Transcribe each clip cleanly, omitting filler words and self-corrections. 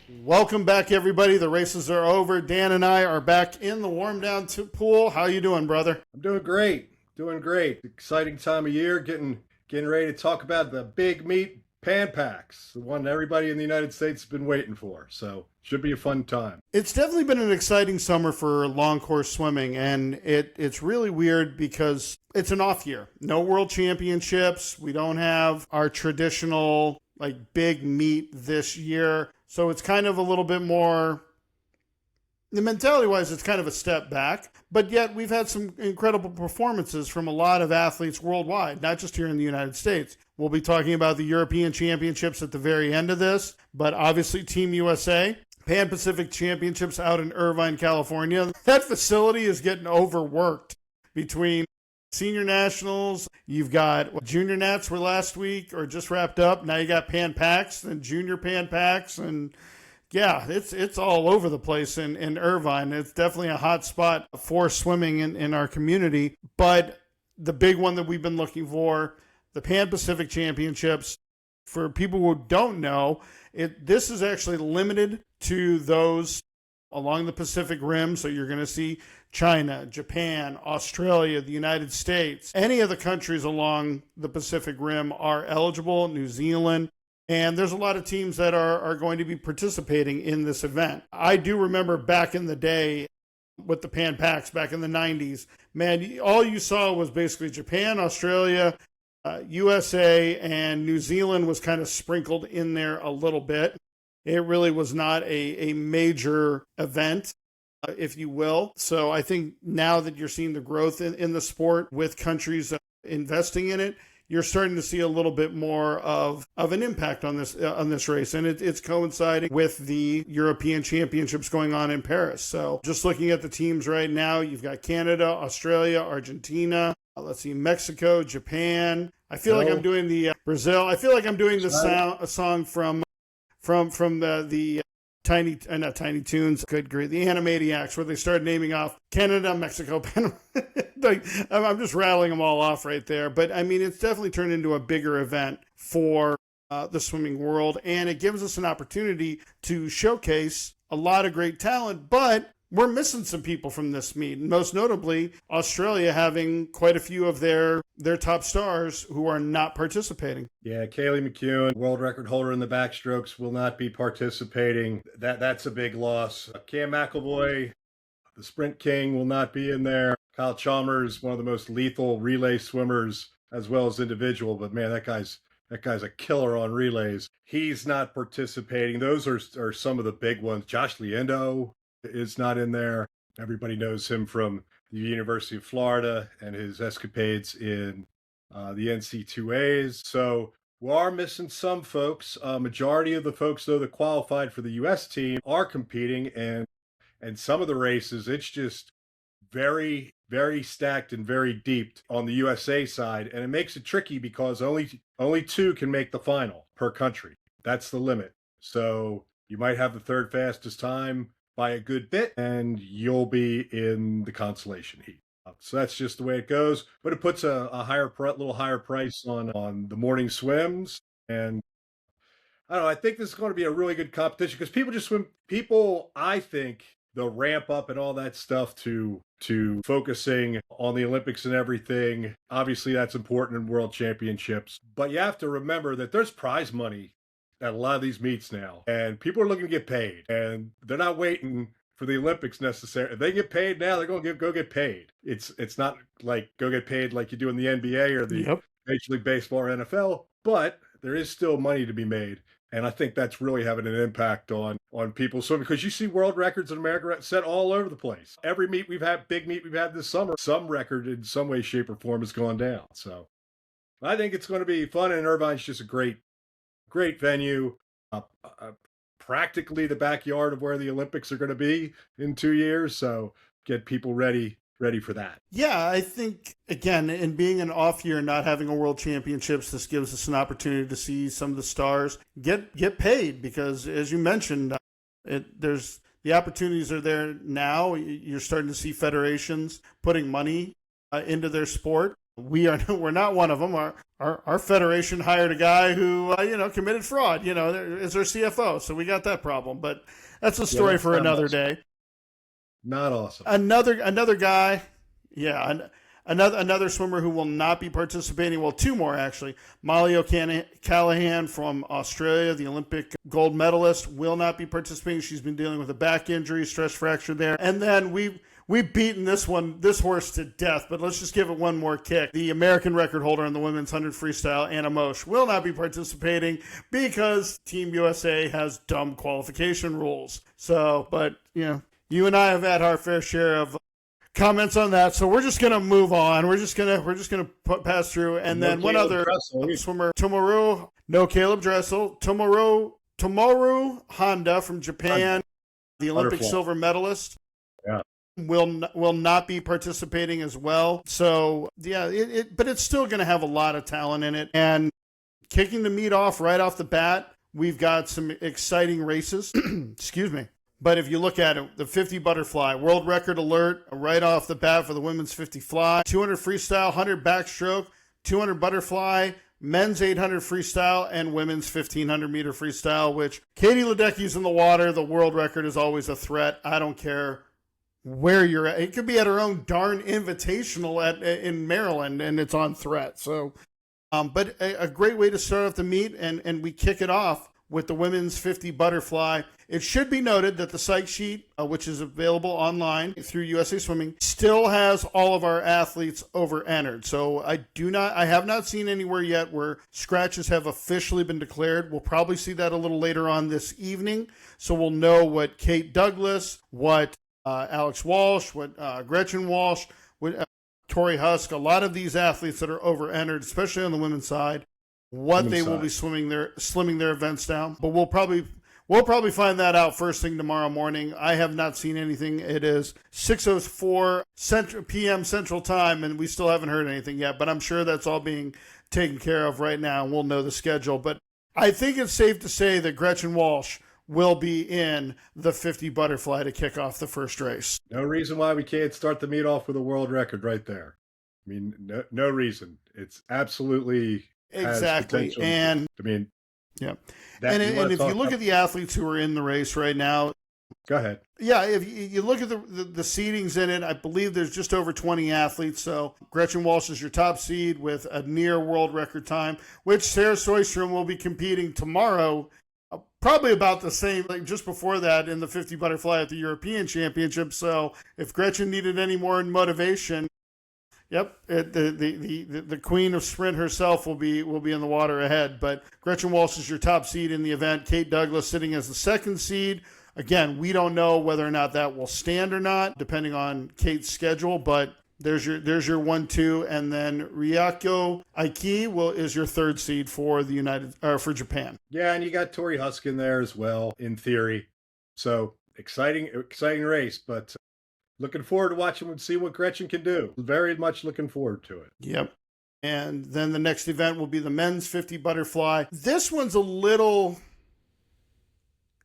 Welcome back, everybody. The races are over. Dan and I are back in the warm down pool. How you doing, brother? I'm doing great. Doing great. Exciting time of year. Getting ready to talk about the big meat pan packs, the one everybody in the United States has been waiting for. So should be a fun time. It's definitely been an exciting summer for long course swimming, and it's really weird because it's an off year. No world championships. We don't have our traditional like big meet this year. So it's kind of a little bit more, the mentality wise, it's kind of a step back, but yet we've had some incredible performances from a lot of athletes worldwide, not just here in the United States. We'll be talking about the European Championships at the very end of this, but obviously Team USA, Pan Pacific Championships out in Irvine, California. That facility is getting overworked between senior nationals. You've got junior nats were last week or just wrapped up. Now you got pan packs and junior pan packs, and yeah, it's all over the place in Irvine. It's definitely a hot spot for swimming in our community. But the big one that we've been looking for, the Pan Pacific Championships, for people who don't know, this is actually limited to those along the Pacific Rim. So you're going to see China, Japan, Australia, the United States. Any of the countries along the Pacific Rim are eligible, New Zealand. And there's a lot of teams that are going to be participating in this event. I do remember back in the day with the Pan Packs back in the 90s, man, all you saw was basically Japan, Australia, USA, and New Zealand was kind of sprinkled in there a little bit. It really was not a major event, if you will. So I think now that you're seeing the growth in the sport with countries investing in it, you're starting to see a little bit more of an impact on this race. And it's coinciding with the European Championships going on in Paris. So just looking at the teams right now, you've got Canada, Australia, Argentina, let's see, Mexico, Japan. I feel like I'm doing the Brazil. I feel like I'm doing a song from the not Tiny Toons, good grief, the Animaniacs, where they started naming off Canada, Mexico, Panama. Like, I'm just rattling them all off right there. But I mean, it's definitely turned into a bigger event for the swimming world, and it gives us an opportunity to showcase a lot of great talent. But we're missing some people from this meet, most notably Australia having quite a few of their top stars who are not participating. Yeah, Kaylee McEwen, world record holder in the backstrokes, will not be participating. That's a big loss. Cam McElvoy, the sprint king, will not be in there. Kyle Chalmers, one of the most lethal relay swimmers as well as individual, but man, that guy's a killer on relays. He's not participating. Those are some of the big ones. Josh Liendo is not in there. Everybody knows him from the University of Florida and his escapades in the NC2As. So we are missing some folks. Majority of the folks, though, that qualified for the U.S. team are competing, and some of the races, it's just very, very stacked and very deep on the USA side, and it makes it tricky because only two can make the final per country. That's the limit. So you might have the third fastest time by a good bit, and you'll be in the consolation heat. So that's just the way it goes. But it puts a little higher price on the morning swims. And I don't know, I think this is going to be a really good competition because people just swim. People, I think, they'll ramp up and all that stuff to focusing on the Olympics and everything. Obviously, that's important in world championships. But you have to remember that there's prize money at a lot of these meets now, and people are looking to get paid, and they're not waiting for the Olympics necessarily. If they get paid now, they're going to go get paid. It's not like go get paid like you do in the NBA or the Major League Baseball or NFL, but there is still money to be made. And I think that's really having an impact on people swimming, because you see world records in America set all over the place. Every meet we've had, big meet we've had this summer, some record in some way, shape, or form has gone down. So I think it's going to be fun, and Irvine's just a great venue, practically the backyard of where the Olympics are going to be in 2 years. So get people ready for that. Yeah, I think, again, in being an off year, not having a world championships, this gives us an opportunity to see some of the stars get paid, because as you mentioned, there's the opportunities are there now. You're starting to see federations putting money into their sport. We're not one of them. Our federation hired a guy who, committed fraud, is our CFO. So we got that problem, but that's a story for another day. Not awesome. Another guy. Yeah. Another swimmer who will not be participating. Well, two more actually. Molly O'Callaghan from Australia, the Olympic gold medalist, will not be participating. She's been dealing with a back injury, stress fracture there. And then we've beaten this horse to death, but let's just give it one more kick. The American record holder in the women's 100 freestyle, Anna Mosch, will not be participating because Team USA has dumb qualification rules. So, but you and I have had our fair share of comments on that, so we're just gonna move on. We're just gonna pass through, and then one other swimmer, Caleb Dressel, Tomoru Honda from Japan, the Olympic silver medalist, will not be participating as well. So yeah, but it's still gonna have a lot of talent in it. And kicking the meet off right off the bat, we've got some exciting races. Excuse me. But if you look at it, the 50 butterfly, world record alert right off the bat for the women's 50 fly, 200 freestyle, 100 backstroke, 200 butterfly, men's 800 freestyle, and women's 1500 meter freestyle, which Katie Ledecky's in the water. The world record is always a threat. I don't care where you're at. It could be at her own darn invitational in Maryland, and it's on threat. So, but a great way to start off the meet, and we kick it off with the women's 50 butterfly. It should be noted that the site sheet, which is available online through USA Swimming, still has all of our athletes over-entered. So I have not seen anywhere yet where scratches have officially been declared. We'll probably see that a little later on this evening. So we'll know what Kate Douglas, what Alex Walsh, what Gretchen Walsh, what Tori Husk, a lot of these athletes that are over-entered, especially on the women's side, what they will be slimming their events down. But we'll probably find that out first thing tomorrow morning. I have not seen anything. It is 6:04 p.m. Central Time, and we still haven't heard anything yet. But I'm sure that's all being taken care of right now, and we'll know the schedule. But I think it's safe to say that Gretchen Walsh will be in the 50 butterfly to kick off the first race. No reason why we can't start the meet off with a world record right there. I mean, no reason. It's absolutely exactly. And I mean, yeah. And if you look at the athletes who are in the race right now, go ahead. Yeah, if you look at the seedings in it, I believe there's just over 20 athletes. So Gretchen Walsh is your top seed with a near world record time, which Sarah Soystrom will be competing tomorrow, probably about the same, like just before that in the 50 butterfly at the European Championships. So if Gretchen needed any more motivation, yep, the queen of sprint herself will be in the water ahead. But Gretchen Walsh is your top seed in the event. Kate Douglas sitting as the second seed. Again, we don't know whether or not that will stand or not, depending on Kate's schedule. But there's your 1-2, and then Ryako Aiki is your third seed for for Japan. Yeah, and you got Tori Husk in there as well, in theory. So exciting race, but looking forward to watching and see what Gretchen can do. Very much looking forward to it. Yep. And then the next event will be the men's 50 butterfly. This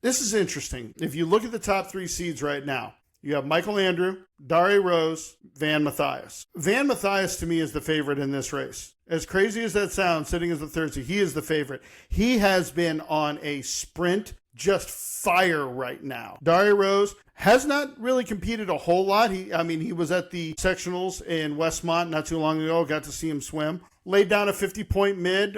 is interesting. If you look at the top three seeds right now, you have Michael Andrew, Daria Rose, Van Mathias. Van Mathias, to me, is the favorite in this race. As crazy as that sounds, sitting as the third seed, he is the favorite. He has been on a sprint, just fire right now. Daria Rose has not really competed a whole lot. He was at the sectionals in Westmont not too long ago. Got to see him swim. Laid down a 50-point mid,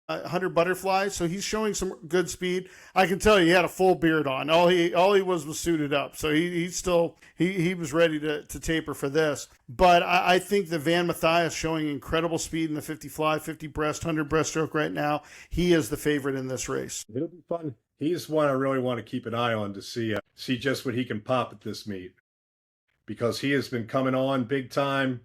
100 butterfly, so he's showing some good speed. I can tell you he had a full beard on. All he was suited up, so he was ready to taper for this. But I think that Van Mathias showing incredible speed in the 50 fly, 50 breast, 100 breaststroke right now. He is the favorite in this race. It'll be fun. He's one I really want to keep an eye on to see just what he can pop at this meet, because he has been coming on big time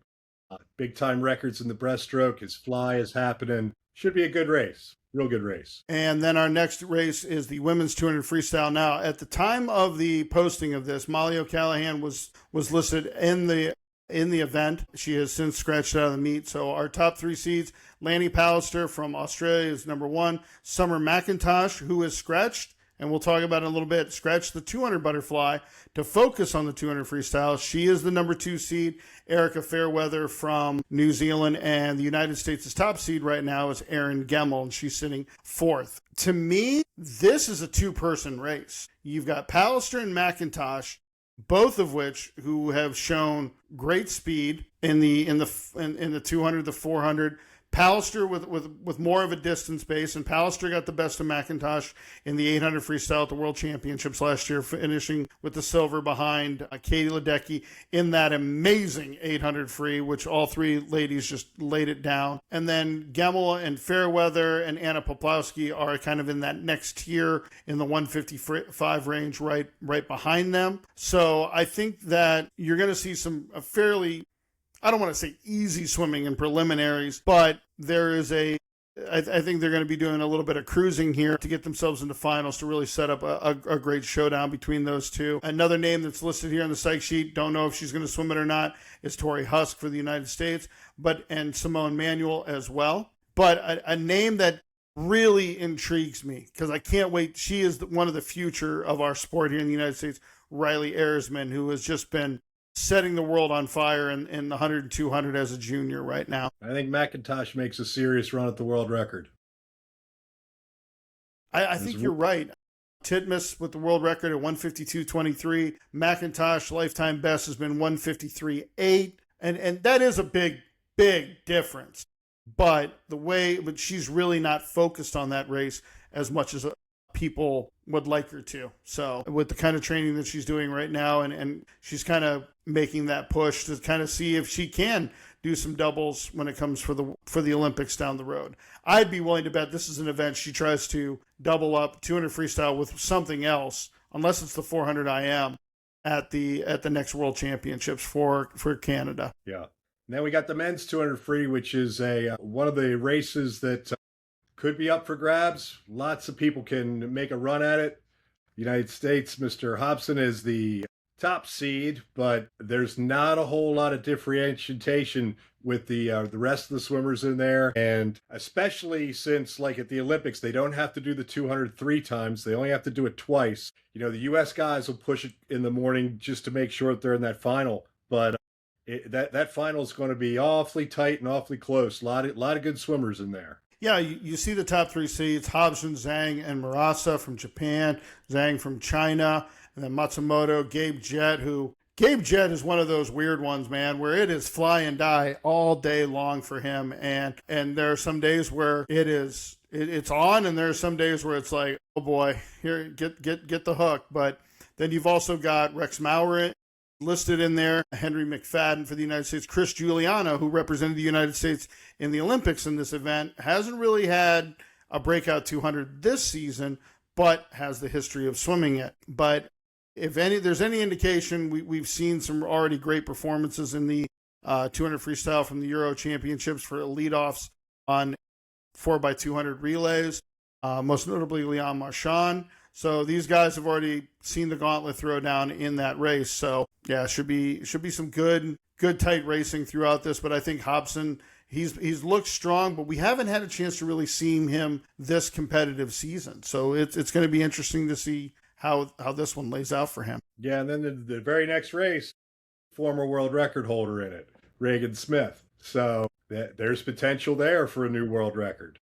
records in the breaststroke. His fly is happening. Should be a good race. Real good race. And then our next race is the women's 200 freestyle. Now, at the time of the posting of this, Molly O'Callaghan was listed in the event. She has since scratched out of the meet. So our top three seeds, Lanny Pallister from Australia is number one. Summer McIntosh, who is scratched and we'll talk about it in a little bit, scratch the 200 butterfly to focus on the 200 freestyle. She is the number 2 seed, Erica Fairweather from New Zealand, and the United States' top seed right now is Erin Gemmel, and she's sitting 4th. To me, this is a two-person race. You've got Pallister and McIntosh, both of which who have shown great speed in the 200, the 400. Pallister with more of a distance base, and Pallister got the best of McIntosh in the 800 freestyle at the World Championships last year, finishing with the silver behind Katie Ledecky in that amazing 800 free, which all three ladies just laid it down. And then Gemmel and Fairweather and Anna Poplawski are kind of in that next tier in the 155 range, right behind them. So I think that you're going to see some fairly, I don't want to say easy swimming in preliminaries, but there is I think they're going to be doing a little bit of cruising here to get themselves into finals to really set up a great showdown between those two. Another name that's listed here on the psych sheet, don't know if she's going to swim it or not, is Tori Husk for the United States, and Simone Manuel as well. But a name that really intrigues me, because I can't wait, she is one of the future of our sport here in the United States, Riley Erisman, who has just been setting the world on fire in the 100 and 200 as a junior right now. I think McIntosh makes a serious run at the world record. I think you're right. Titmus with the world record at 152.23. McIntosh lifetime best has been 153.8. And that is a big difference. But she's really not focused on that race as much as people would like her to. So with the kind of training that she's doing right now, and she's kind of making that push to kind of see if she can do some doubles when it comes for the Olympics down the road. I'd be willing to bet this is an event she tries to double up 200 freestyle with something else, unless it's the 400 IM at the next World Championships for Canada. Yeah. And then we got the men's 200 free, which is one of the races that could be up for grabs. Lots of people can make a run at it. United States, Mr. Hobson is the top seed, but there's not a whole lot of differentiation with the rest of the swimmers in there. And especially since, like at the Olympics, they don't have to do the 200 3 times. They only have to do it twice. You know, the U.S. guys will push it in the morning just to make sure that they're in that final. But that final is going to be awfully tight and awfully close. A lot of good swimmers in there. Yeah, you see the top 3 seeds, Hobson, Zhang, and Murasa from Japan, Zhang from China, and then Matsumoto, Gabe Jett is one of those weird ones, man, where it is fly and die all day long for him. And there are some days where it's on, and there are some days where it's like, oh boy, here, get the hook. But then you've also got Rex Maurer listed in there, Henry McFadden for the United States, Chris Giuliano, who represented the United States in the Olympics in this event, hasn't really had a breakout 200 this season, but has the history of swimming it. But if there's any indication, we've seen some already great performances in the 200 freestyle from the Euro Championships for leadoffs on 4x200 relays, most notably Leon Marchand. So these guys have already seen the gauntlet throw down in that race. So yeah, should be some good tight racing throughout this. But I think Hobson, he's looked strong, but we haven't had a chance to really see him this competitive season. So it's going to be interesting to see how this one lays out for him. Yeah, and then the very next race, former world record holder in it, Reagan Smith. So there's potential there for a new world record.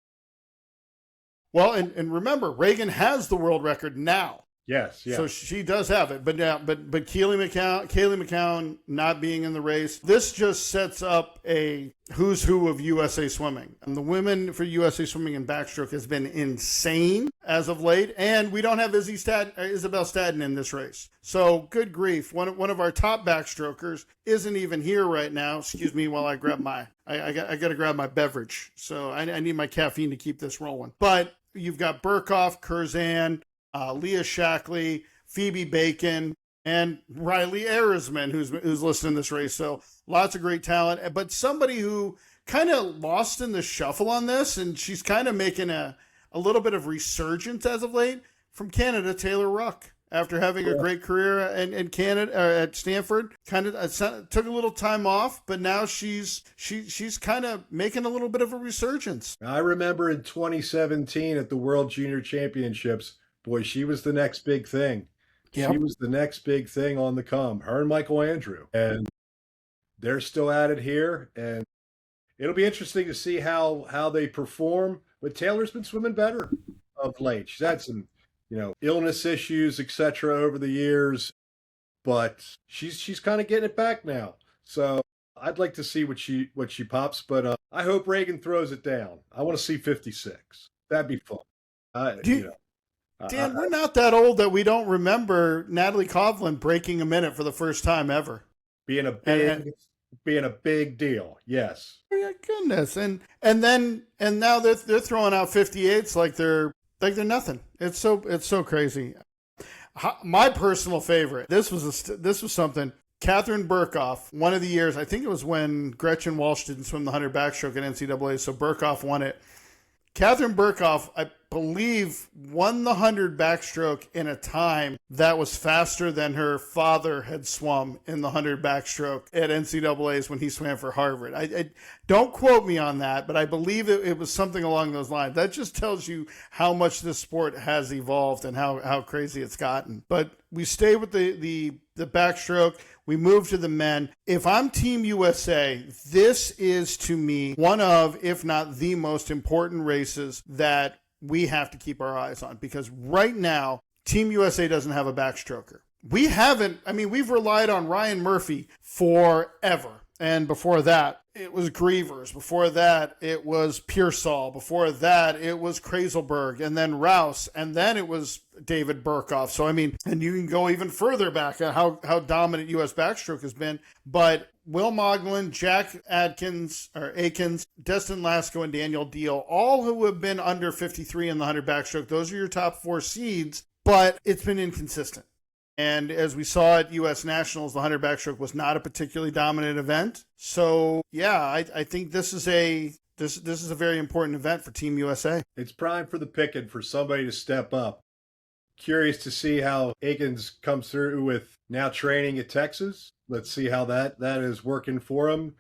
Well, and remember, Reagan has the world record now. Yes, yeah. So she does have it, but Kaylee McCown not being in the race, this just sets up a who's who of USA Swimming. And the women for USA Swimming in backstroke has been insane as of late, and we don't have Isabel Stadden in this race. So good grief, one of our top backstrokers isn't even here right now. Excuse me while I grab I got to grab my beverage. So I need my caffeine to keep this rolling. But you've got Burkhoff, Curzan, Leah Shackley, Phoebe Bacon, and Riley Erisman, who's listed in this race. So lots of great talent, but somebody who kind of lost in the shuffle on this, and she's kind of making a little bit of resurgence as of late, from Canada, Taylor Ruck. After having a great career in Canada at Stanford, kind of took a little time off, but now she's kind of making a little bit of a resurgence. I remember in 2017 at the World Junior Championships, boy, she was the next big thing. Yep. She was the next big thing on the come, her and Michael Andrew. And they're still at it here. And it'll be interesting to see how they perform. But Taylor's been swimming better of late. She's had some, illness issues, etc. over the years, but she's kind of getting it back now. So I'd like to see what she pops, but I hope Reagan throws it down. I want to see 56. That'd be fun. Dan, we're not that old that we don't remember Natalie Coughlin breaking a minute for the first time ever. Being a big deal. Yes. Oh my goodness. And now they're throwing out 58s like they're nothing. It's so crazy. My personal favorite. This was something. Catherine Burkhoff, one of the years, I think it was when Gretchen Walsh didn't swim the 100 backstroke at NCAA, so Burkhoff won it. Catherine Burkhoff, I believe, won the 100 backstroke in a time that was faster than her father had swum in the 100 backstroke at NCAAs when he swam for Harvard. I don't quote me on that, but I believe it was something along those lines. That just tells you how much this sport has evolved and how crazy it's gotten. But we stay with the backstroke. We move to the men. If I'm Team USA, this is to me one of, if not the most important races that we have to keep our eyes on, because right now, Team USA doesn't have a backstroker. We've relied on Ryan Murphy forever. And before that, it was Grievers. Before that, it was Pearsall. Before that, it was Kraselberg, and then Rouse, and then it was David Burkhoff. So, and you can go even further back at how dominant U.S. backstroke has been. But Will Moglen, Jack Akins, Destin Lasco, and Daniel Deal, all who have been under 53 in the 100 backstroke, those are your top 4 seeds, but it's been inconsistent. And as we saw at U.S. Nationals, the 100 backstroke was not a particularly dominant event. So, yeah, I think this is a very important event for Team USA. It's prime for the picking for somebody to step up. Curious to see how Akins comes through with now training at Texas. Let's see how that is working for him.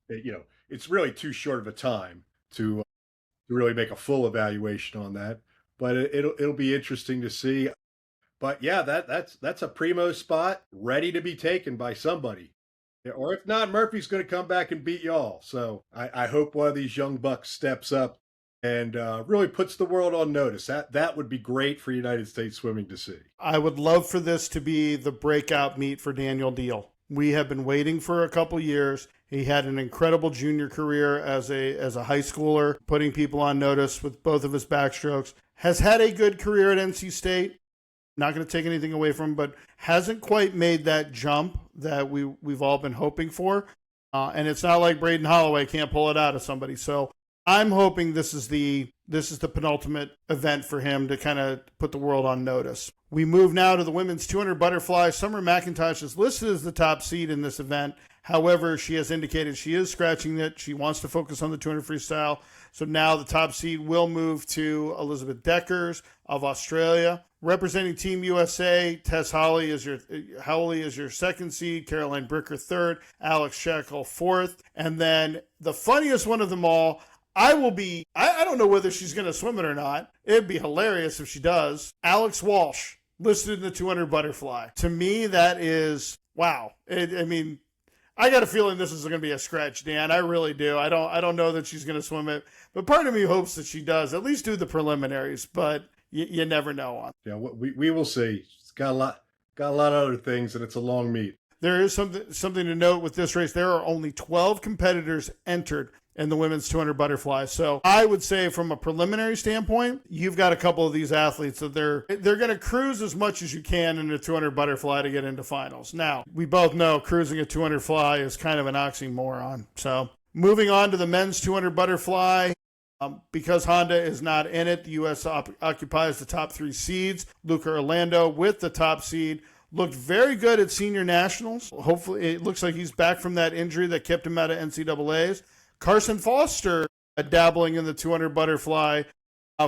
It's really too short of a time to really make a full evaluation on that. But it'll be interesting to see. But yeah, that's a primo spot ready to be taken by somebody. Or if not, Murphy's going to come back and beat y'all. So I hope one of these young bucks steps up and really puts the world on notice. That would be great for United States swimming to see. I would love for this to be the breakout meet for Daniel Deal. We have been waiting for a couple years. He had an incredible junior career as a high schooler, putting people on notice with both of his backstrokes. Has had a good career at NC State. Not going to take anything away from him, but hasn't quite made that jump that we've all been hoping for. And it's not like Braden Holloway can't pull it out of somebody. So I'm hoping this is the penultimate event for him to kind of put the world on notice. We move now to the women's 200 butterfly. Summer McIntosh is listed as the top seed in this event. However, she has indicated she is scratching it. She wants to focus on the 200 freestyle. So now the top seed will move to Elizabeth Deckers of Australia. Representing Team USA, Tess Hawley is your second seed, Caroline Bricker third, Alex Shekel fourth, and then the funniest one of them all, I don't know whether she's going to swim it or not. It'd be hilarious if she does. Alex Walsh, listed in the 200 butterfly. To me, that is, wow. I got a feeling this is going to be a scratch, Dan. I really do. I don't know that she's going to swim it, but part of me hopes that she does, at least do the preliminaries, but you never know on. Yeah, we will see. It's got a lot of other things, and it's a long meet. There is something to note with this race. There are only 12 competitors entered in the women's 200 butterfly. So I would say from a preliminary standpoint, you've got a couple of these athletes that they're going to cruise as much as you can in the 200 butterfly to get into finals. Now, we both know cruising a 200 fly is kind of an oxymoron. So moving on to the men's 200 butterfly. Because Honda is not in it, the U.S. occupies the top 3 seeds. Luca Orlando with the top seed. Looked very good at senior nationals. Hopefully, it looks like he's back from that injury that kept him out of NCAAs. Carson Foster dabbling in the 200 butterfly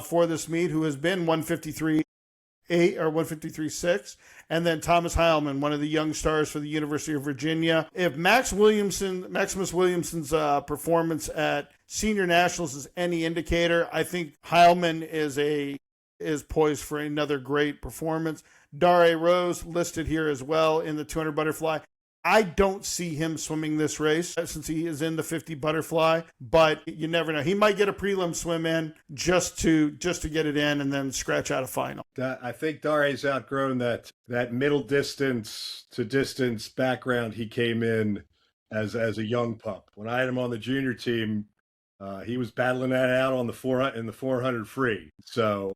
for this meet, who has been 153.8 or 153.6. And then Thomas Heilman, one of the young stars for the University of Virginia. If Maximus Williamson's performance at senior nationals is any indicator, I think Heilman is a is poised for another great performance. Dare Rose listed here as well in the 200 butterfly. I don't see him swimming this race since he is in the 50 butterfly, but you never know. He might get a prelim swim in just to get it in and then scratch out a final. I think Dare's outgrown that middle distance to distance background he came in as a young pup. When I had him on the junior team, he was battling that out on the 400 free. So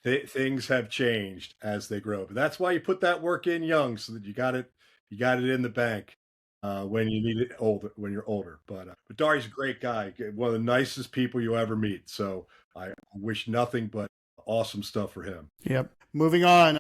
things have changed as they grow. But that's why you put that work in young, so that you got it in the bank when you need it when you're older. But Dare's a great guy, one of the nicest people you ever meet. So I wish nothing but awesome stuff for him. Yep. Moving on.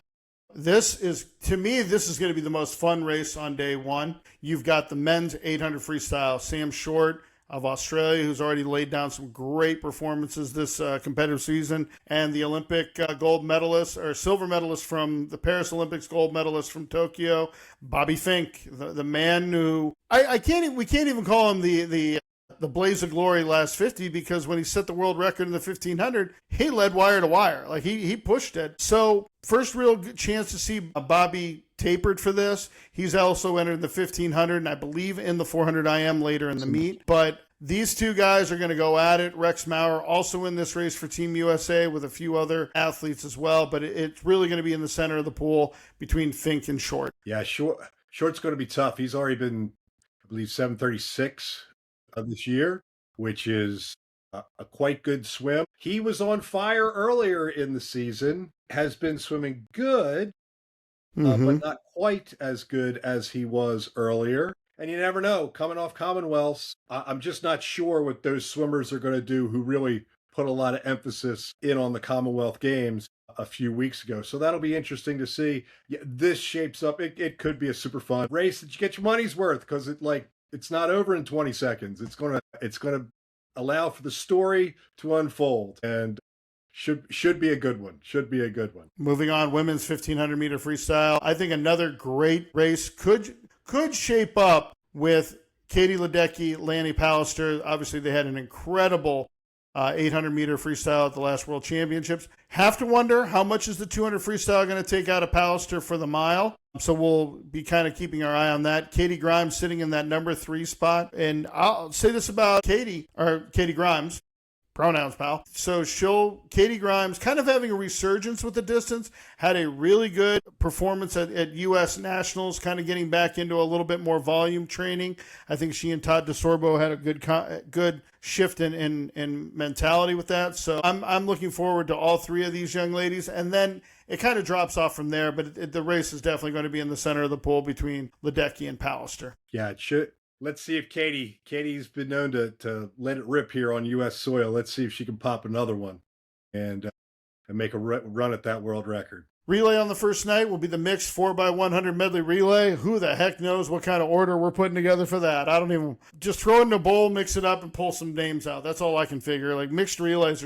To me, this is going to be the most fun race on day one. You've got the men's 800 freestyle, Sam Short of Australia, who's already laid down some great performances this competitive season, and the Olympic gold medalist or silver medalist from the Paris Olympics, gold medalist from Tokyo, Bobby Fink, the man who we can't even call him the blaze of glory last 50, because when he set the world record in the 1500, he led wire to wire. Like he pushed it. So first real chance to see Bobby tapered for this. He's also entered the 1500 and I believe in the 400 IM later in the meet. But these two guys are going to go at it. Rex Maurer also in this race for Team USA with a few other athletes as well. But it's really going to be in the center of the pool between Fink and Short. Yeah, Short's going to be tough. He's already been, I believe, 736 of this year, which is a quite good swim. He was on fire earlier in the season, has been swimming good, but not quite as good as he was earlier. And you never know, coming off Commonwealths, I'm just not sure what those swimmers are going to do who really put a lot of emphasis in on the Commonwealth Games a few weeks ago. So that'll be interesting to see. Yeah, this shapes up. It could be a super fun race that you get your money's worth, because it's not over in 20 seconds. It's gonna allow for the story to unfold, and should be a good one. Moving on, women's 1500 meter freestyle. I think another great race could shape up with Katie Ledecky, Lanny Pallister. Obviously, they had an incredible 800 meter freestyle at the last World Championships. Have to wonder how much is the 200 freestyle going to take out of Pallister for the mile. So we'll be kind of keeping our eye on that. Katie Grimes sitting in that number 3 spot. And I'll say this about Katie Grimes, pronouns, pal. So Katie Grimes kind of having a resurgence with the distance, had a really good performance at U.S. Nationals, kind of getting back into a little bit more volume training. I think she and Todd DeSorbo had a good shift in mentality with that. So I'm looking forward to all three of these young ladies. And then it kind of drops off from there, but the race is definitely going to be in the center of the pool between Ledecky and Pallister. Yeah, it should. Let's see if Katie's been known to let it rip here on U.S. soil. Let's see if she can pop another one and make a run at that world record. Relay on the first night will be the mixed 4x100 medley relay. Who the heck knows what kind of order we're putting together for that? Just throw it in a bowl, mix it up, and pull some names out. That's all I can figure. Like, mixed relays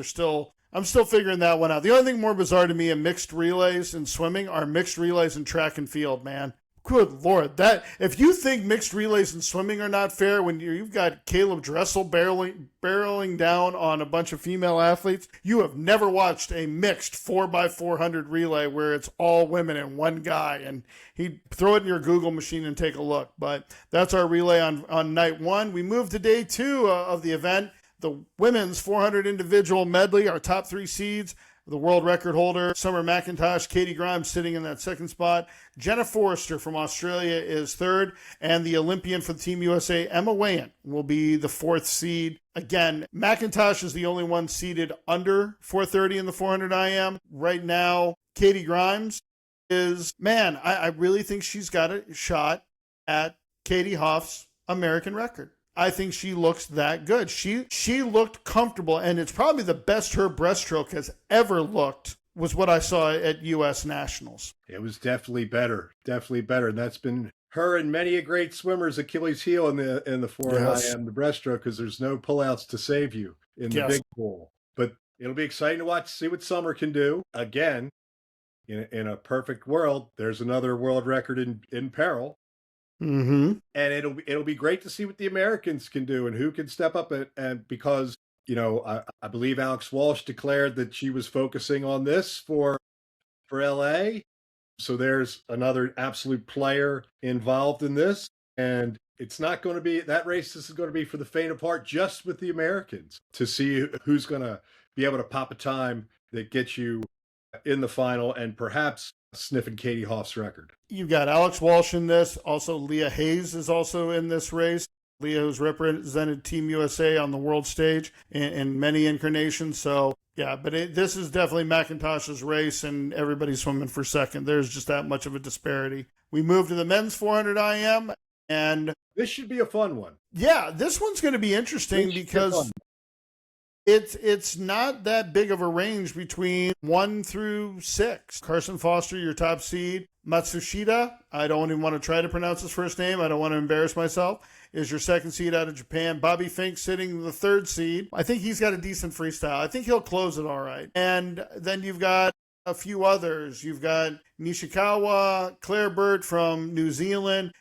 I'm still figuring that one out. The only thing more bizarre to me in mixed relays in swimming are mixed relays in track and field, man. Good Lord, if you think mixed relays in swimming are not fair, when you've got Caleb Dressel barreling down on a bunch of female athletes, you have never watched a mixed 4x400 relay where it's all women and one guy. And he'd throw it in your Google machine and take a look. But that's our relay on night one. We move to day two of the event, the women's 400 individual medley, our top 3 seeds. The world record holder, Summer McIntosh, Katie Grimes sitting in that second spot. Jenna Forrester from Australia is third. And the Olympian for the Team USA, Emma Weyant, will be the 4th seed. Again, McIntosh is the only one seeded under 430 in the 400 IM. Right now, Katie Grimes I really think she's got a shot at Katie Hoff's American record. I think she looks that good. She looked comfortable, and it's probably the best her breaststroke has ever looked, was what I saw at U.S. Nationals. It was definitely better. And that's been her and many a great swimmer's Achilles heel in the 400 IM, the breaststroke, because there's no pullouts to save you in the big pool. But it'll be exciting to see what Summer can do. Again, in a perfect world, there's another world record in peril. Mm-hmm. And it'll be great to see what the Americans can do and who can step up and because I believe Alex Walsh declared that she was focusing on this for LA. So there's another absolute player involved in this. And it's not going to be that race. This is going to be for the faint of heart, just with the Americans, to see who's going to be able to pop a time that gets you in the final and perhaps sniffing Katie Hoff's record. You've got Alex Walsh in this. Also, Leah Hayes is also in this race. Leah, who's represented Team USA on the world stage in many incarnations. So, yeah, but this is definitely McIntosh's race, and everybody's swimming for second. There's just that much of a disparity. We move to the men's 400 IM, and this should be a fun one. Yeah, this one's going to be interesting because it's not that big of a range between 1 through 6. Carson Foster, your top seed. Matsushita, I don't even want to try to pronounce his first name. I don't want to embarrass myself, is your second seed out of Japan. Bobby Fink sitting the third seed. I think he's got a decent freestyle. I think he'll close it all right. And then you've got a few others. You've got Nishikawa, Claire Burt from New Zealand,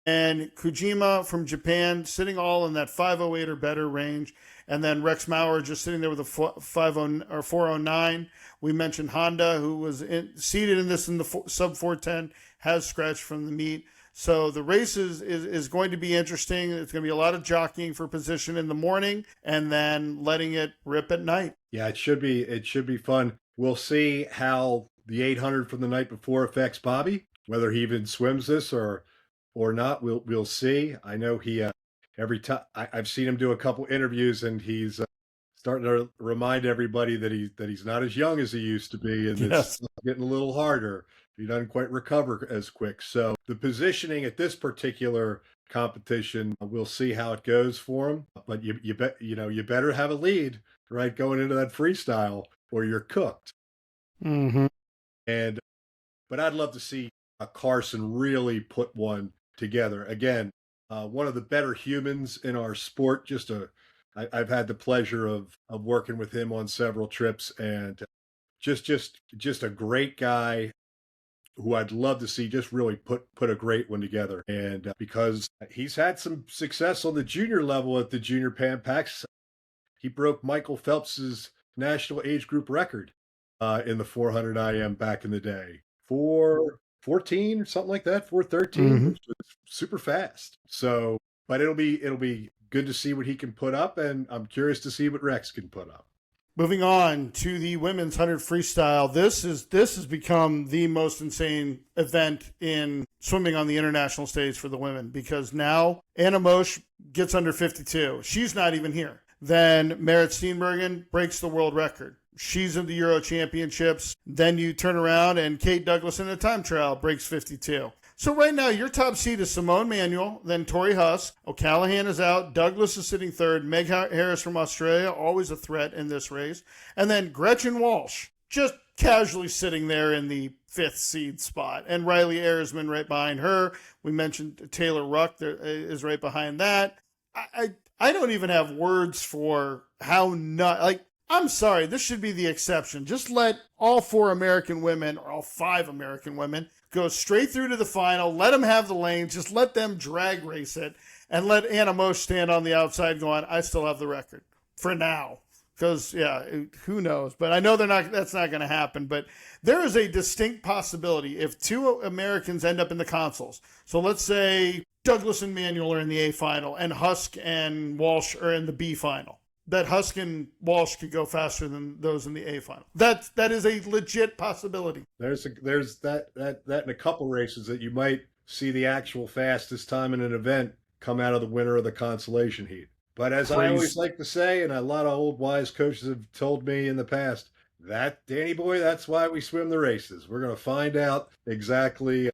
and Kujima from Japan, sitting all in that 508 or better range. And then Rex Maurer just sitting there with a 50 or 409. We mentioned Honda, who was seated in this in the sub 410, has scratched from the meet. So the race is going to be interesting. It's going to be a lot of jockeying for position in the morning and then letting it rip at night. Yeah, it should be fun. We'll see how the 800 from the night before affects Bobby, whether he even swims this or not. We'll see. I know he every time I've seen him do a couple interviews, and he's starting to remind everybody that he's not as young as he used to be, and It's getting a little harder. He doesn't quite recover as quick. So the positioning at this particular competition, we'll see how it goes for him. But you better have a lead, right, going into that freestyle, or you're cooked. Mm-hmm. But I'd love to see Carson really put one together. Again, one of the better humans in our sport. I've had the pleasure of working with him on several trips, and just a great guy who I'd love to see just really put a great one together. And because he's had some success on the junior level at the Junior Pan Packs, he broke Michael Phelps's national age group record in the 400 IM back in the day. 4:14 or something like that, 4:13, which was super fast. So, but it'll be good to see what he can put up, and I'm curious to see what Rex can put up. Moving on to the women's 100 freestyle. This has become the most insane event in swimming on the international stage for the women, because now Anna Mosch gets under 52. She's not even here. Then Marit Steenbergen breaks the world record. She's in the Euro Championships. Then you turn around and Kate Douglas in a time trial breaks 52. So right now, your top seed is Simone Manuel, then Tori Huss. O'Callaghan is out. Douglas is sitting third. Meg Harris from Australia, always a threat in this race. And then Gretchen Walsh, just casually sitting there in the 5th seed spot. And Riley Ayersman right behind her. We mentioned Taylor Ruck is right behind that. I don't even have words for how I'm sorry, this should be the exception. Just let all 4 American women, or all 5 American women, go straight through to the final. Let them have the lanes. Just let them drag race it, and let Anna Mosch stand on the outside going, I still have the record for now. Because, who knows? But I know that's not going to happen. But there is a distinct possibility if 2 Americans end up in the consoles. So let's say Douglas and Manuel are in the A final, and Husk and Walsh are in the B final, that Husk and Walsh could go faster than those in the A final. That is a legit possibility. There's that in a couple races that you might see the actual fastest time in an event come out of the winner of the consolation heat. But as I always like to say, and a lot of old wise coaches have told me in the past, that Danny boy, that's why we swim the races. We're going to find out exactly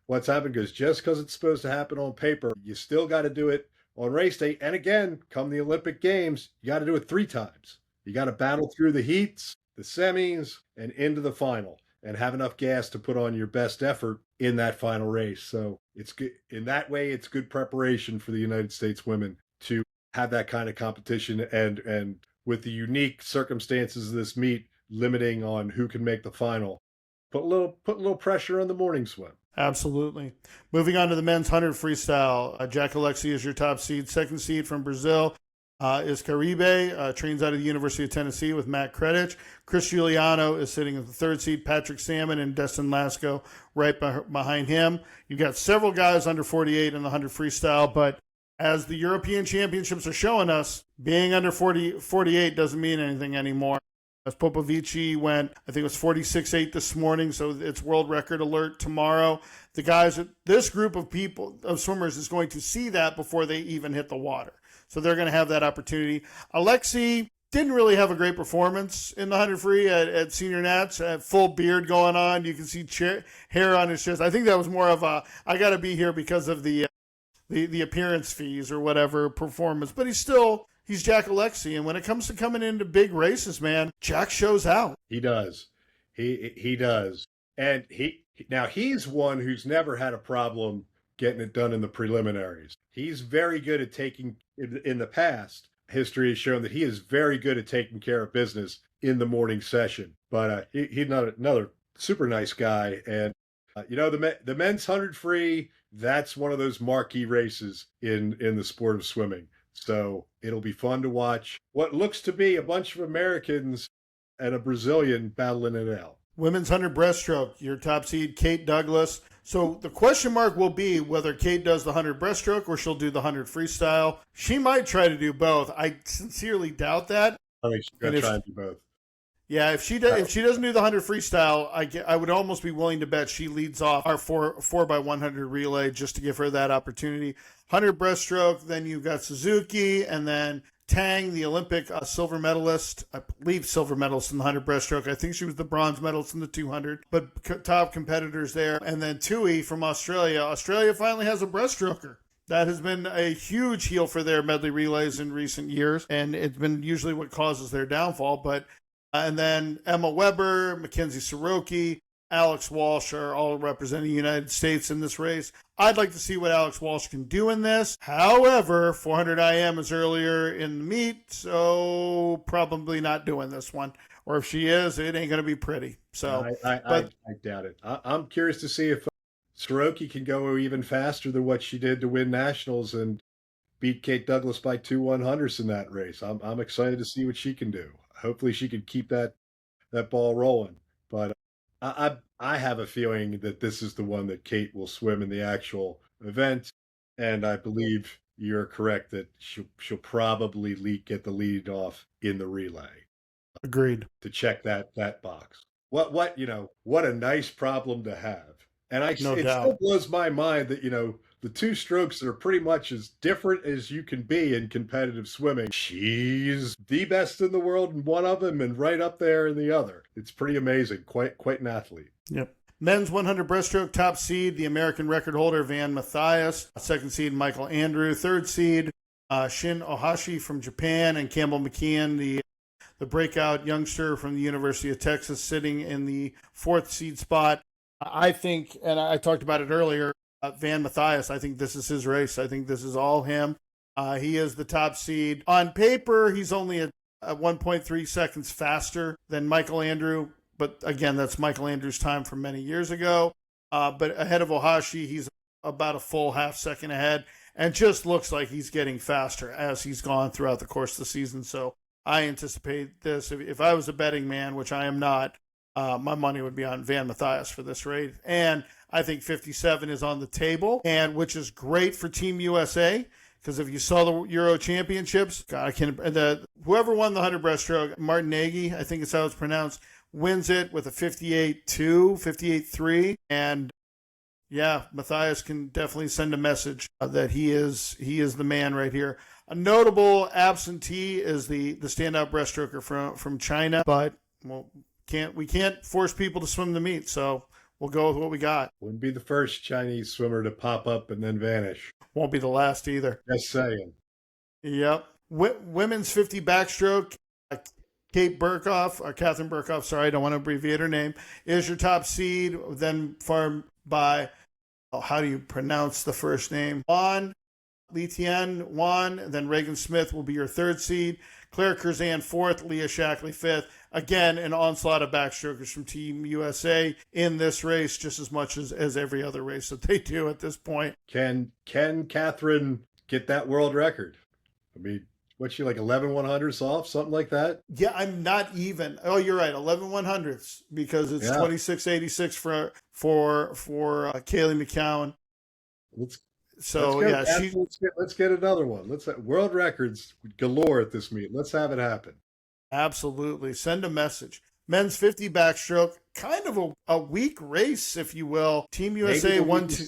what's happened, because just because it's supposed to happen on paper, you still got to do it on race day. And again, come the Olympic Games, you got to do it 3 times. You got to battle through the heats, the semis, and into the final, and have enough gas to put on your best effort in that final race. So it's good. In that way, it's good preparation for the United States women to have that kind of competition, and with the unique circumstances of this meet limiting on who can make the final, put a little pressure on the morning swim. Absolutely. Moving on to the men's 100 freestyle. Jack Alexi is your top seed, second seed from Brazil. is Caribe, trains out of the University of Tennessee with Matt Kredich. Chris Giuliano is sitting at the third seed. Patrick Salmon and Destin Lasco right behind him. You've got several guys under 48 in the 100 freestyle, but as the European Championships are showing us, being under 48 doesn't mean anything anymore. As Popovici went, I think it was 46.8 this morning, so it's world record alert tomorrow. The guys, this group of swimmers is going to see that before they even hit the water. So they're going to have that opportunity. Alexei didn't really have a great performance in the 100 free at Senior Nats. Full beard going on. You can see hair on his chest. I think that was more of a, I got to be here because of the appearance fees or whatever performance. But he's Jack Alexei. And when it comes to coming into big races, man, Jack shows out. He does. He does. And he's one who's never had a problem getting it done in the preliminaries. He's very good at in the past, history has shown that he is very good at taking care of business in the morning session. But he's another super nice guy. And, the men's 100 free, that's one of those marquee races in the sport of swimming. So it'll be fun to watch what looks to be a bunch of Americans and a Brazilian battling it out. Women's 100 breaststroke, your top seed, Kate Douglas. So the question mark will be whether Kate does the 100 breaststroke or she'll do the 100 freestyle. She might try to do both. I sincerely doubt that. I think she's going to try and do both. Yeah, if she doesn't do the 100 freestyle, I would almost be willing to bet she leads off our 4x100 relay just to give her that opportunity. 100 breaststroke, then you've got Suzuki, and then Tang, the Olympic silver medalist, I believe silver medalist in the 100 breaststroke. I think she was the bronze medalist in the 200, but top competitors there. And then Tui from Australia. Australia finally has a breaststroker. That has been a huge heel for their medley relays in recent years, and it's been usually what causes their downfall. But and then Emma Weber, Mackenzie Soroki, Alex Walsh are all representing the United States in this race. I'd like to see what Alex Walsh can do in this. However, 400 IM is earlier in the meet, so probably not doing this one. Or if she is, it ain't going to be pretty. So I doubt it. I'm curious to see if Soroki can go even faster than what she did to win nationals and beat Kate Douglas by 2 100s in that race. I'm excited to see what she can do. Hopefully she can keep that ball rolling. But I have a feeling that this is the one that Kate will swim in the actual event, and I believe you're correct that she'll probably get the lead off in the relay. Agreed. To check that box. What a nice problem to have. And it still blows my mind that the two strokes that are pretty much as different as you can be in competitive swimming. She's the best in the world in one of them and right up there in the other. It's pretty amazing. Quite an athlete. Yep. Men's 100 breaststroke top seed, the American record holder, Van Mathias. Second seed, Michael Andrew. Third seed, Shin Ohashi from Japan, and Campbell McKeon, the breakout youngster from the University of Texas, sitting in the fourth seed spot. I think, and I talked about it earlier, Van Mathias, I think this is his race. I think this is all him. He is the top seed. On paper, he's only at 1.3 seconds faster than Michael Andrew. But again, that's Michael Andrew's time from many years ago. But ahead of Ohashi, he's about a full half second ahead and just looks like he's getting faster as he's gone throughout the course of the season. So I anticipate this. If I was a betting man, which I am not, my money would be on Van Mathias for this race. And I think 57 is on the table, and which is great for Team USA, because if you saw the Euro Championships, God, whoever won the 100 breaststroke, Martin Nagy, I think it's how it's pronounced, wins it with a 58.2, 58.3, and yeah, Mathias can definitely send a message that he is the man right here. A notable absentee is the standout breaststroker from China, but we can't force people to swim the meet, so we'll go with what we got. Wouldn't be the first Chinese swimmer to pop up and then vanish. Won't be the last either. Just saying. Yep. Women's 50 backstroke, Catherine Burkhoff, sorry, I don't want to abbreviate her name, is your top seed, then followed by, how do you pronounce the first name? Wan, then Reagan Smith will be your third seed. Claire Curzan fourth, Leah Shackley fifth. Again, an onslaught of backstrokers from Team USA in this race, just as much as every other race that they do at this point. Can Catherine get that world record? I mean, What's she like 11/100ths off, something like that? Yeah, I'm not even. Oh, you're right, 11/100ths because it's 26.86 for Kaylee McCowan. Let's So go. yeah, Let's get another one. Let's world records galore at this meet. Let's have it happen. absolutely send a message. Men's 50 backstroke, kind of a weak race, if you will. Team USA won two.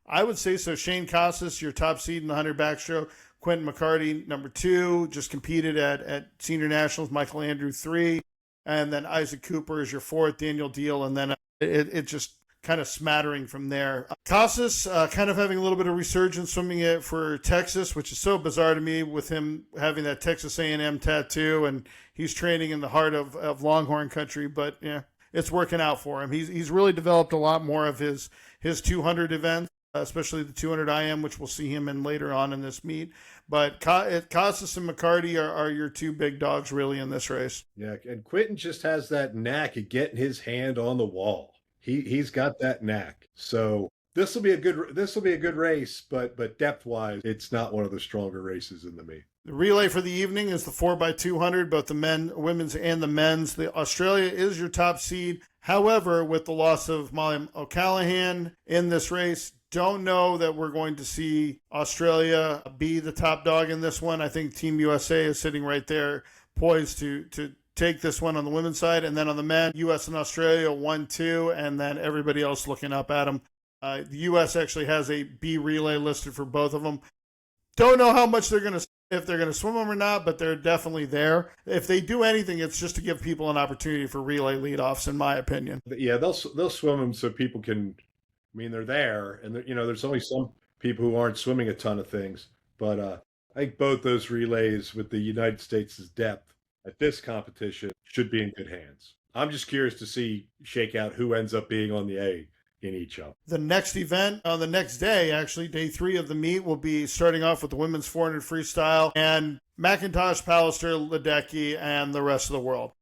I would say so. Shane Casas, your top seed in the 100 backstroke. Quentin McCarty, number 2, just competed at Senior Nationals. Michael Andrew, 3. And then Isaac Cooper is your 4th. Daniel Deal. And then it just kind of smattering from there. Casas kind of having a little bit of resurgence swimming it for Texas, which is so bizarre to me with him having that Texas A&M tattoo, and he's training in the heart of Longhorn country. But yeah, it's working out for him. He's really developed a lot more of his 200 events, especially the 200 IM, which we'll see him in later on in this meet. But Casas and McCarty are your 2 big dogs really in this race. Yeah, and Quentin just has that knack of getting his hand on the wall. He's got that knack. So this will be a good race, but depth wise, it's not one of the stronger races in the meet. The relay for the evening is the 4x200, both the women's and the men's. The Australia is your top seed. However, with the loss of Molly O'Callahan in this race, don't know that we're going to see Australia be the top dog in this one. I think Team USA is sitting right there, poised to take this one on the women's side. And then on the men, U.S. and Australia 1-2, and then everybody else looking up at them. The U.S. actually has a B relay listed for both of them. Don't know how much if they're going to swim them or not, but they're definitely there. If they do anything, it's just to give people an opportunity for relay leadoffs, in my opinion. Yeah, they'll swim them so people can. I mean, they're there, and there's only some people who aren't swimming a ton of things, but I think both those relays with the United States' depth at this competition should be in good hands. I'm just curious to shake out who ends up being on the A in each of them. The next event on the next day, actually, day 3 of the meet, will be starting off with the women's 400 freestyle and McIntosh, Pallister, Ledecky, and the rest of the world.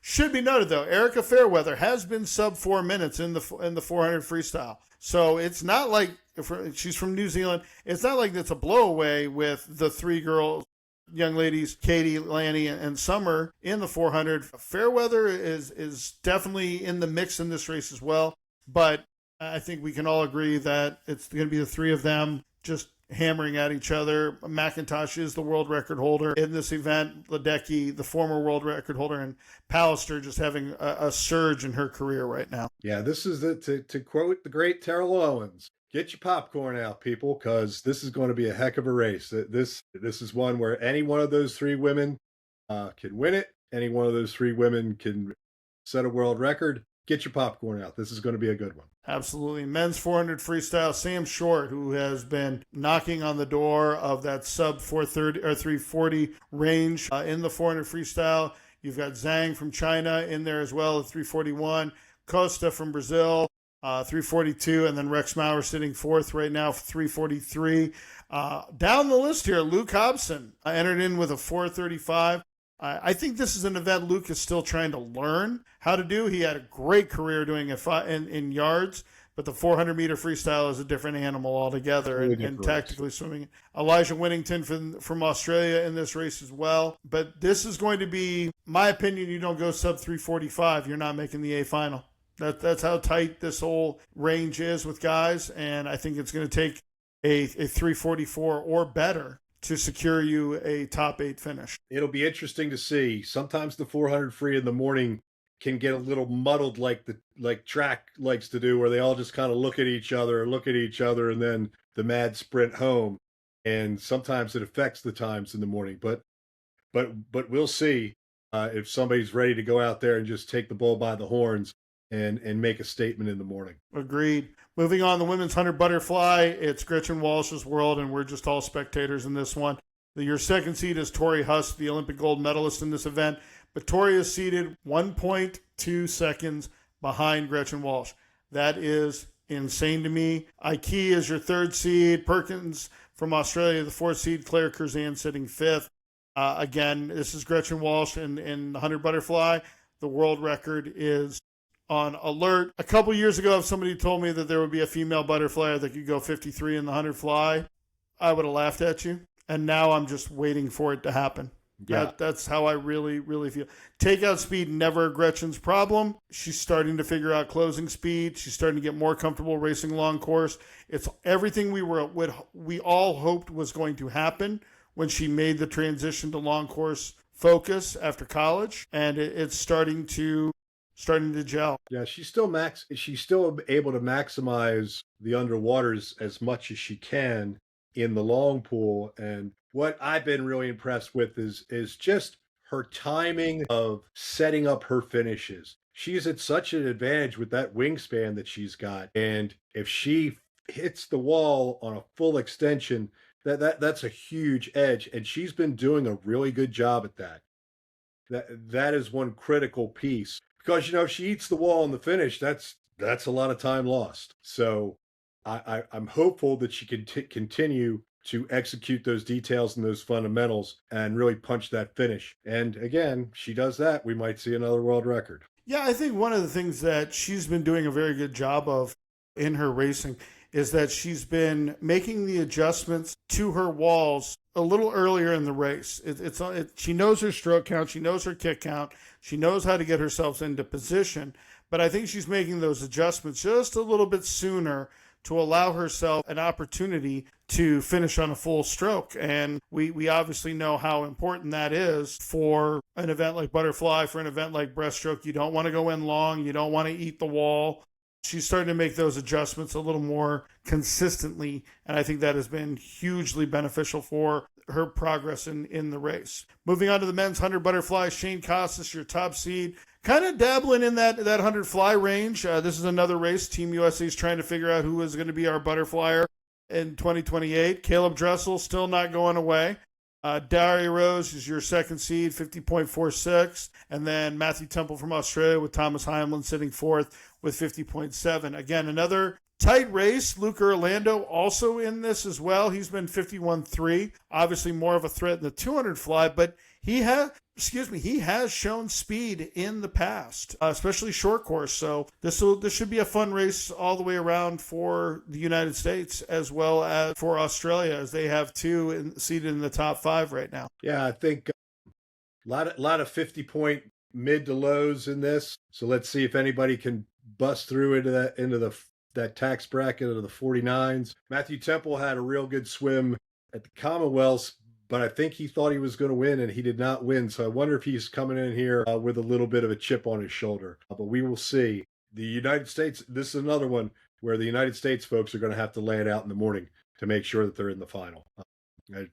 Should be noted, though, Erica Fairweather has been sub 4 minutes in the 400 freestyle. So it's not like, she's from New Zealand, it's not like it's a blowaway with the 3 girls, young ladies, Katie, Lanny, and Summer in the 400. Fairweather is definitely in the mix in this race as well. But I think we can all agree that it's going to be the 3 of them just hammering at each other. McIntosh is the world record holder in this event. Ledecky, the former world record holder, and Pallister just having a surge in her career right now. Yeah, this is to quote the great Terrell Owens, get your popcorn out, people, because this is going to be a heck of a race. This is one where any one of those 3 women can win it. Any one of those 3 women can set a world record. Get your popcorn out. This is going to be a good one. Absolutely. Men's 400 freestyle, Sam Short, who has been knocking on the door of that sub 430 or 340 range in the 400 freestyle. You've got Zhang from China in there as well at 341. Costa from Brazil, 342. And then Rex Maurer sitting 4th right now for 343. Down the list here, Luke Hobson entered in with a 435. I think this is an event Luke is still trying to learn how to do. He had a great career doing it in yards, but the 400-meter freestyle is a different animal altogether, and tactically swimming. Elijah Winnington from Australia in this race as well. But this is going to be, my opinion, you don't go sub 345, you're not making the A final. That's how tight this whole range is with guys, and I think it's going to take a 344 or better to secure you a top 8 finish. It'll be interesting to see. Sometimes the 400 free in the morning can get a little muddled like track likes to do, where they all just kind of look at each other, and then the mad sprint home. And sometimes it affects the times in the morning. But we'll see if somebody's ready to go out there and just take the bull by the horns and make a statement in the morning. Agreed. Moving on, the women's 100 butterfly, it's Gretchen Walsh's world, and we're just all spectators in this one. Your second seed is Tori Huss, the Olympic gold medalist in this event, but Tori is seated 1.2 seconds behind Gretchen Walsh. That is insane to me. Ike is your 3rd seed. Perkins from Australia, the 4th seed. Claire Curzan sitting 5th. Again, this is Gretchen Walsh in the 100 butterfly. The world record is on alert. A couple years ago, if somebody told me that there would be a female butterfly that could go 53 in the 100 fly, I would have laughed at you. and now I'm just waiting for it to happen. Yeah. That's how I really, really feel. Takeout speed, never Gretchen's problem. She's starting to figure out closing speed. She's starting to get more comfortable racing long course. It's everything we all hoped was going to happen when she made the transition to long course focus after college, and it's starting to gel. Yeah, she's still able to maximize the underwaters as much as she can in the long pool. And what I've been really impressed with is just her timing of setting up her finishes. She's at such an advantage with that wingspan that she's got. And if she hits the wall on a full extension, that's a huge edge. And she's been doing a really good job at that. That is one critical piece. Because, if she eats the wall in the finish, that's a lot of time lost. So I'm hopeful that she can continue to execute those details and those fundamentals and really punch that finish. And again, she does that, we might see another world record. Yeah, I think one of the things that she's been doing a very good job of in her racing is that she's been making the adjustments to her walls a little earlier in the race. She knows her stroke count, she knows her kick count, she knows how to get herself into position, but I think she's making those adjustments just a little bit sooner to allow herself an opportunity to finish on a full stroke. And we obviously know how important that is for an event like butterfly, for an event like breaststroke. You don't want to go in long, you don't want to eat the wall. She's starting to make those adjustments a little more consistently, and I think that has been hugely beneficial for her progress in the race. Moving on to the men's 100 butterfly, Shane Costas, your top seed, kind of dabbling in that 100 fly range. This is another race. Team USA is trying to figure out who is going to be our butterflyer in 2028. Caleb Dressel still not going away. Daria Rose is your second seed, 50.46. And then Matthew Temple from Australia with Thomas Heimland sitting fourth with 50.7. Again, another tight race. Luca Orlando also in this as well. He's been 51.3. Obviously more of a threat in the 200 fly, but he has shown speed in the past, especially short course. So this should be a fun race all the way around for the United States as well as for Australia, as they have two seated in the top 5 right now. Yeah, I think a lot of 50-point mid to lows in this. So let's see if anybody can bust through into that tax bracket of the 49s. Matthew Temple had a real good swim at the Commonwealths, but I think he thought he was going to win, and he did not win. So I wonder if he's coming in here with a little bit of a chip on his shoulder. But we will see. The United States, this is another one where the United States folks are going to have to lay it out in the morning to make sure that they're in the final.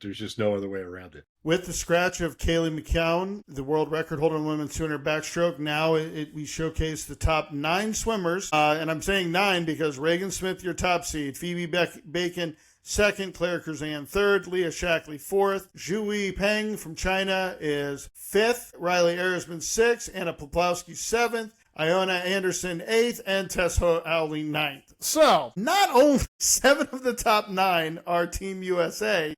There's just no other way around it. With the scratch of Kaylee McCown, the world record holder in women's 200 backstroke, now we showcase the top 9 swimmers. And I'm saying 9 because Reagan Smith, your top seed, Phoebe Bacon, second, Claire Curzan third, Leah Shackley fourth, Zhui Peng from China is fifth, Riley Erisman sixth, Anna Poplawski seventh, Iona Anderson eighth, and Tess Howley ninth. So, not only 7 of the top 9 are Team USA,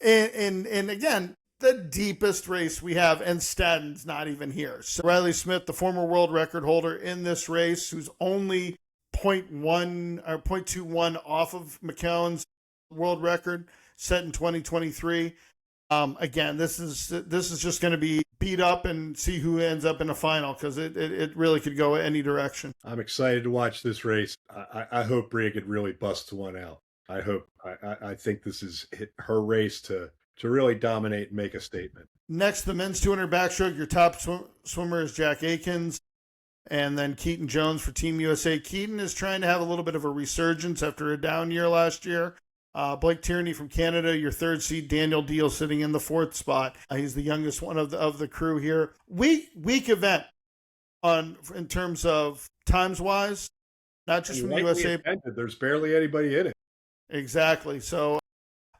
and again, the deepest race we have, and Statton's not even here. So Riley Smith, the former world record holder in this race, who's only 0.1 or 0.21 off of McCown's world record set in 2023. Again, this is just going to be beat up and see who ends up in the final, because it really could go any direction. I'm excited to watch this race. I hope Reagan really busts one out. I think this is her race to really dominate and make a statement. Next, the men's 200 backstroke. Your top swimmer is Jack Akins, and then Keaton Jones for Team USA. Keaton is trying to have a little bit of a resurgence after a down year last year. Blake Tierney from Canada, your third seed. Daniel Deal sitting in the 4th spot. He's the youngest one of the crew here. Weak event in terms of times wise, not just from the USA. There's barely anybody in it. Exactly. So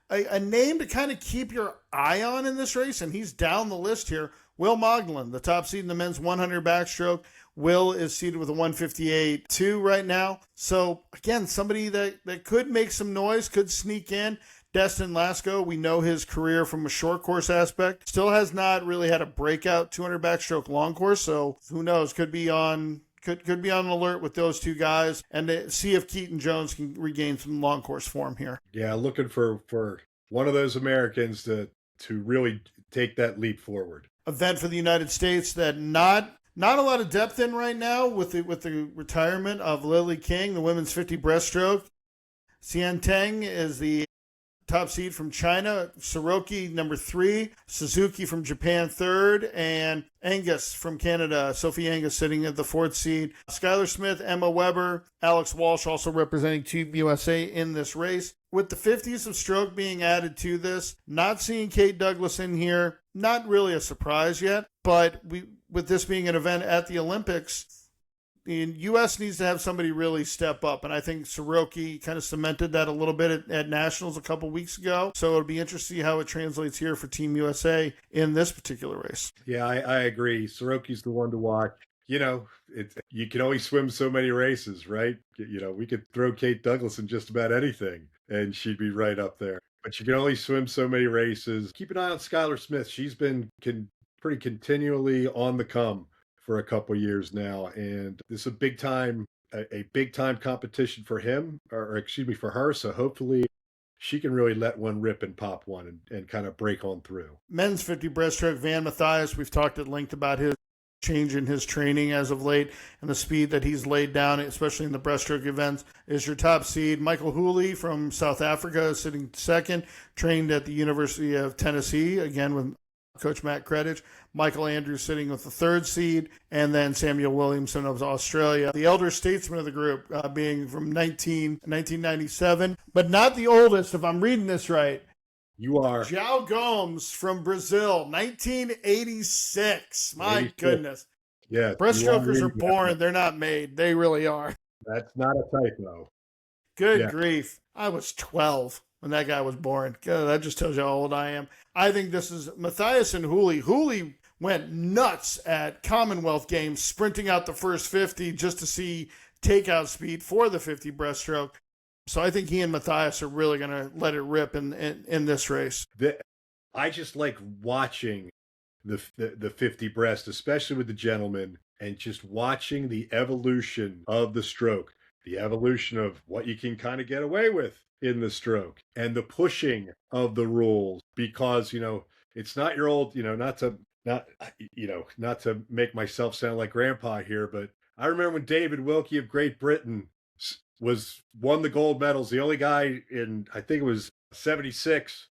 a name to kind of keep your eye on in this race, and he's down the list here, Will Moglen, the top seed in the men's 100 backstroke. Will is seated with a 158.2 right now. So, again, somebody that could make some noise, could sneak in. Destin Lasco, we know his career from a short course aspect. Still has not really had a breakout 200 backstroke long course, so who knows? Could be on alert with those two guys, and to see if Keaton Jones can regain some long course form here. Yeah, looking for one of those Americans to really take that leap forward. Event for the United States that not a lot of depth in right now with the retirement of Lily King, the women's 50 breaststroke. Xian Teng is the top seed from China, Soroki number 3, Suzuki from Japan 3rd, and Angus from Canada, Sophie Angus sitting at the 4th seed. Skylar Smith, Emma Weber, Alex Walsh also representing Team USA in this race. With the 50s of stroke being added to this, not seeing Kate Douglas in here, not really a surprise yet, but with this being an event at the Olympics, the U.S. needs to have somebody really step up, and I think Soroki kind of cemented that a little bit at Nationals a couple weeks ago. So it'll be interesting to see how it translates here for Team USA in this particular race. Yeah, I agree. Soroki's the one to watch. You know, you can only swim so many races, right? You know, we could throw Kate Douglas in just about anything, and she'd be right up there. But you can only swim so many races. Keep an eye on Skylar Smith. She's been pretty continually on the come for a couple years now, and this is a big time competition for him, or excuse me, for her. So hopefully she can really let one rip and pop one and kind of break on through. Men's 50 breaststroke, Van Mathias, we've talked at length about his change in his training as of late and the speed that he's laid down, especially in the breaststroke events, is your top seed. Michael Hooley from South Africa sitting 2nd, trained at the University of Tennessee, again with Coach Matt Credich. Michael Andrews sitting with the 3rd seed, and then Samuel Williamson of Australia, the elder statesman of the group, being from 1997, but not the oldest, if I'm reading this right. You are. João Gomes from Brazil, 1986. My 86. Goodness. Yeah. Breaststrokers are born. They're not made. They really are. That's not a typo. Good grief. I was 12 when that guy was born. God, that just tells you how old I am. I think this is Mathias and Hooley. Hooley went nuts at Commonwealth Games, sprinting out the first 50 just to see takeout speed for the 50 breaststroke. So I think he and Mathias are really going to let it rip in this race. I just like watching the 50 breast, especially with the gentlemen, and just watching the evolution of the stroke, the evolution of what you can kind of get away with in the stroke, and the pushing of the rules, because, you know, it's not your old, you know, not to make myself sound like grandpa here, but I remember when David Wilkie of Great Britain won the gold medals, the only guy in, I think it was 76,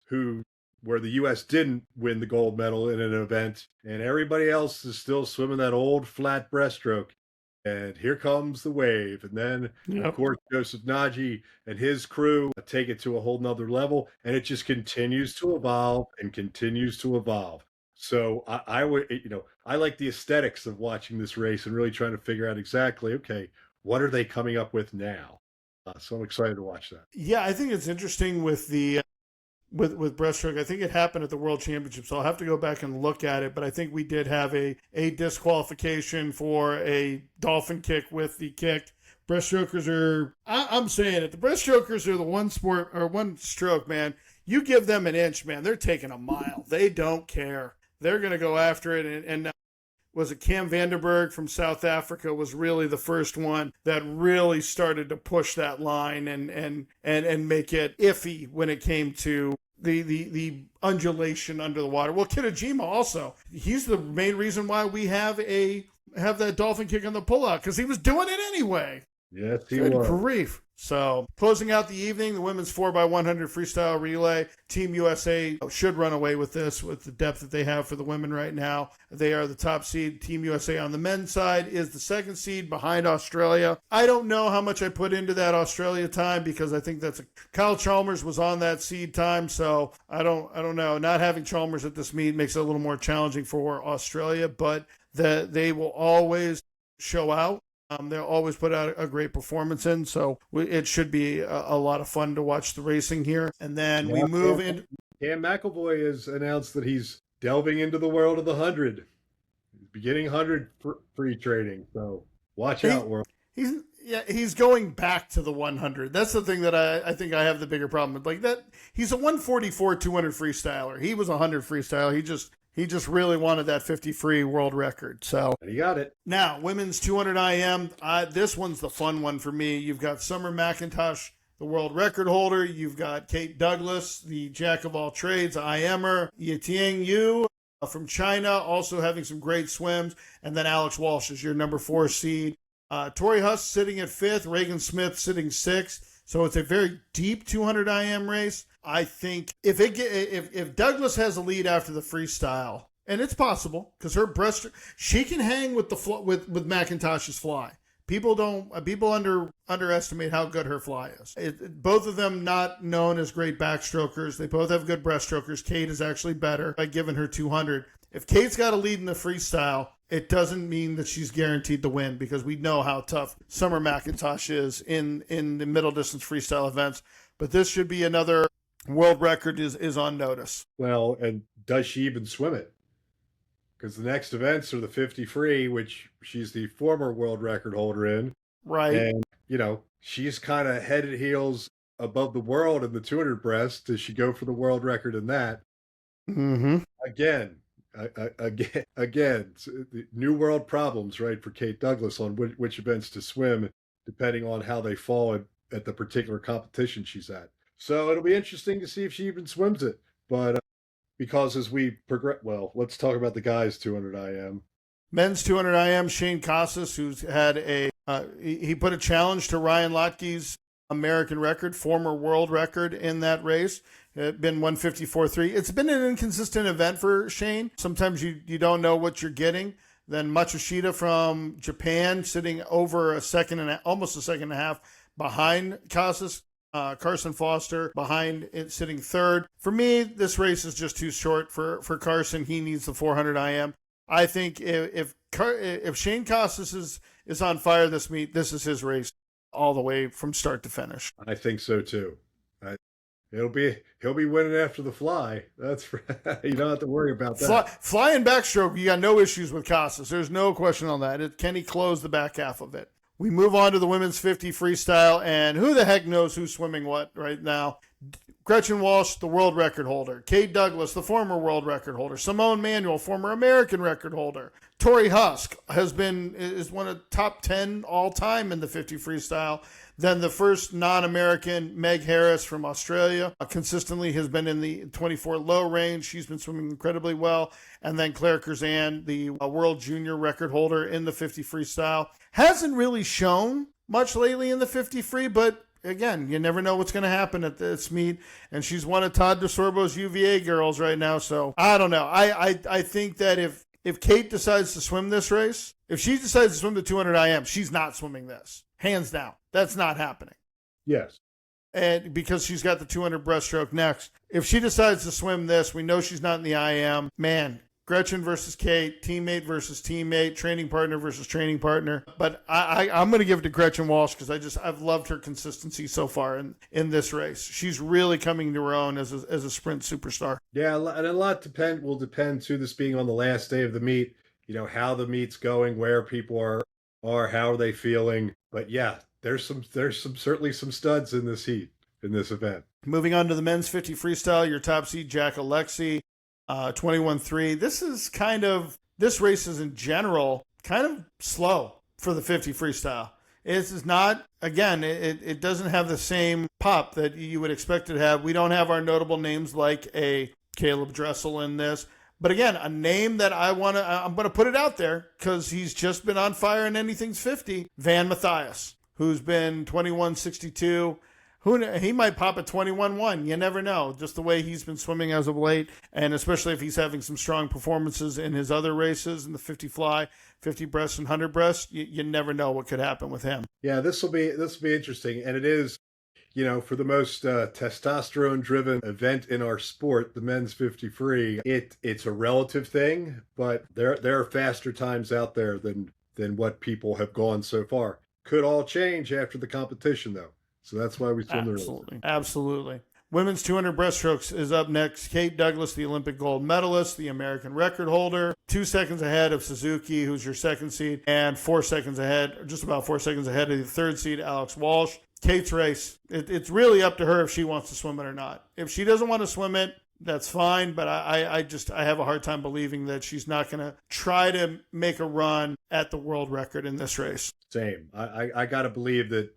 where the U.S. didn't win the gold medal in an event, and everybody else is still swimming that old flat breaststroke. And here comes the wave. And then, of course, Joseph Nagy and his crew take it to a whole nother level, and it just continues to evolve and continues to evolve. So I would, you know, I like the aesthetics of watching this race and really trying to figure out exactly, okay, what are they coming up with now? So I'm excited to watch that. Yeah, I think it's interesting with the with breaststroke. I think it happened at the World Championships, so I'll have to go back and look at it. But I think we did have a disqualification for a dolphin kick with the kick. Breaststrokers are, I'm saying it, the breaststrokers are the one stroke, man. You give them an inch, man, they're taking a mile. They don't care. They're going to go after it. And was it Cam Vanderberg from South Africa was really the first one that really started to push that line and make it iffy when it came to the undulation under the water. Well, Kitajima also, he's the main reason why we have that dolphin kick on the pullout, because he was doing it anyway. Yes, he Good was. grief. So, closing out the evening, the women's 4x100 freestyle relay. Team USA should run away with this with the depth that they have for the women right now. They are the top seed. Team USA on the men's side is the 2nd seed behind Australia. I don't know how much I put into that Australia time, because I think Kyle Chalmers was on that seed time, so I don't know. Not having Chalmers at this meet makes it a little more challenging for Australia, but they will always show out. They'll always put out a great performance in, so it should be a lot of fun to watch the racing here. And then we move in. Cam McElvoy has announced that he's delving into the world of the 100. He's beginning 100 free training, so watch out, world. He's going back to the 100. That's the thing that I think I have the bigger problem with. Like that, he's a 144 200 freestyler. He was a 100 freestyler. He just really wanted that 50 free world record. So and he got it. Now, women's 200 IM. This one's the fun one for me. You've got Summer McIntosh the world record holder. You've got Kate Douglas, the jack of all trades, IMer, Yitiang Yu from China, also having some great swims. And then Alex Walsh is your number 4 seed. Tori Huss sitting at 5th, Reagan Smith sitting 6th. So it's a very deep 200 IM race. I think if Douglas has a lead after the freestyle, and it's possible because her breast, she can hang with with McIntosh's fly. People underestimate how good her fly is. Both of them not known as great backstrokers. They both have good breaststrokers. Kate is actually better by giving her 200. If Kate's got a lead in the freestyle, it doesn't mean that she's guaranteed to win because we know how tough Summer McIntosh is in the middle distance freestyle events. But this should be another world record is on notice. Well, and does she even swim it? Because the next events are the 50 free, which she's the former world record holder in. Right. And, she's kind of head and heels above the world in the 200 breast. Does she go for the world record in that? Mm-hmm. Again, new world problems, right, for Kate Douglas on which events to swim, depending on how they fall at the particular competition she's at. So it'll be interesting to see if she even swims it. But because as we progress, well, let's talk about the guys 200 IM. Men's 200 IM, Shane Casas, who's had he put a challenge to Ryan Lotke's American record, former world record in that race. It's been 154.3. It's been an inconsistent event for Shane. Sometimes you don't know what you're getting. Then Matsushita from Japan sitting over almost a second and a half behind Casas. Carson Foster behind it, sitting 3rd. For me, this race is just too short for Carson. He needs the 400 IM. I think if Shane Casas is on fire this meet, this is his race all the way from start to finish. I think so too. He'll be winning after the fly. That's you don't have to worry about that. Fly and backstroke, you got no issues with Casas. There's no question on that. Can he close the back half of it? We move on to the women's 50 freestyle, and who the heck knows who's swimming what right now? Gretchen Walsh, the world record holder. Kate Douglas, the former world record holder. Simone Manuel, former American record holder. Tori Husk is one of the top 10 all time in the 50 freestyle. Then the first non-American, Meg Harris from Australia, consistently has been in the 24 low range. She's been swimming incredibly well. And then Claire Curzan, the world junior record holder in the 50 freestyle. Hasn't really shown much lately in the 50 free, but again, you never know what's going to happen at this meet. And she's one of Todd DeSorbo's UVA girls right now. So I don't know. I think that if Kate decides to swim this race, if she decides to swim the 200 IM, she's not swimming this. Hands down. That's not happening. Yes. And because she's got the 200 breaststroke next. If she decides to swim this, we know she's not in the IM. Man, Gretchen versus Kate, teammate versus teammate, training partner versus training partner. But I'm going to give it to Gretchen Walsh because I've loved her consistency so far in this race. She's really coming to her own as a sprint superstar. Yeah, and a lot will depend too, this being on the last day of the meet, how the meet's going, where people are, how are they feeling. But yeah, there's certainly some studs in this heat, in this event. Moving on to the men's 50 freestyle, your top seed, Jack Alexi. 21-3. This race is in general kind of slow for the 50 freestyle. It is not, again, it doesn't have the same pop that you would expect it to have. We don't have our notable names like a Caleb Dressel in this. But again, a name that I'm going to put it out there because he's just been on fire in anything's 50, Van Mathias, who's been 21-62. He might pop at 21-1. You never know. Just the way he's been swimming as of late, and especially if he's having some strong performances in his other races in the 50 fly, 50 breast, and 100 breast, you never know what could happen with him. Yeah, this will be interesting, and it is, for the most testosterone-driven event in our sport, the men's 50 free. It's a relative thing, but there are faster times out there than what people have gone so far. Could all change after the competition, though. So that's why we swim the race. Absolutely. Women's 200 breaststrokes is up next. Kate Douglas, the Olympic gold medalist, the American record holder, 2 seconds ahead of Suzuki, who's your second seed, and 4 seconds ahead, or just about 4 seconds ahead of the third seed, Alex Walsh. Kate's race, it's really up to her if she wants to swim it or not. If she doesn't want to swim it, that's fine, but I have a hard time believing that she's not going to try to make a run at the world record in this race. Same. I got to believe that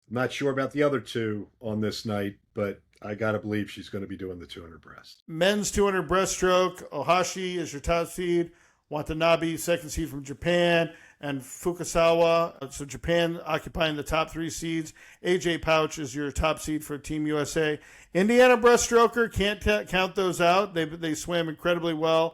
I'm not sure about the other two on this night, but I got to believe she's going to be doing the 200 breast. Men's 200 breaststroke, Ohashi is your top seed. Watanabe, second seed from Japan. And Fukasawa, so Japan occupying the top 3 seeds. AJ Pouch is your top seed for Team USA. Indiana breaststroker, can't count those out. They swam incredibly well.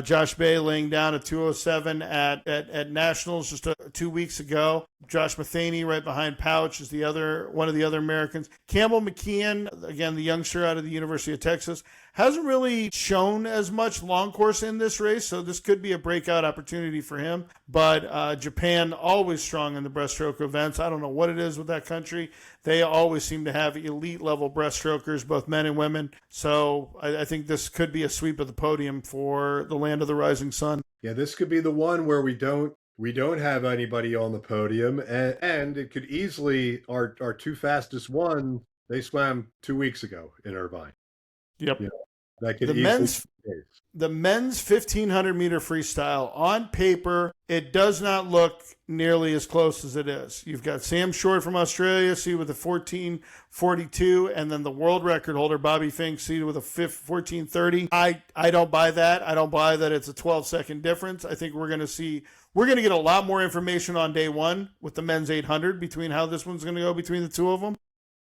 Josh Bay laying down a 207 at Nationals just 2 weeks ago. Josh Matheny right behind Pouch is one of the other Americans. Campbell McKeon, again, the youngster out of the University of Texas, hasn't really shown as much long course in this race, so this could be a breakout opportunity for him. But Japan, always strong in the breaststroke events. I don't know what it is with that country. They always seem to have elite-level breaststrokers, both men and women. So I think this could be a sweep of the podium for the Land of the Rising Sun. Yeah, this could be the one where we don't have anybody on the podium, and it could easily, our two fastest one, they swam 2 weeks ago in Irvine. Yep. Yeah, that could the men's 1,500 meter freestyle, on paper, it does not look nearly as close as it is. You've got Sam Short from Australia, seeded with a 14:42, and then the world record holder, Bobby Fink, seeded with a 14:30. I don't buy that. I don't buy that it's a 12-second difference. I think we're going to get a lot more information on day one with the men's 800 between how this one's going to go between the two of them.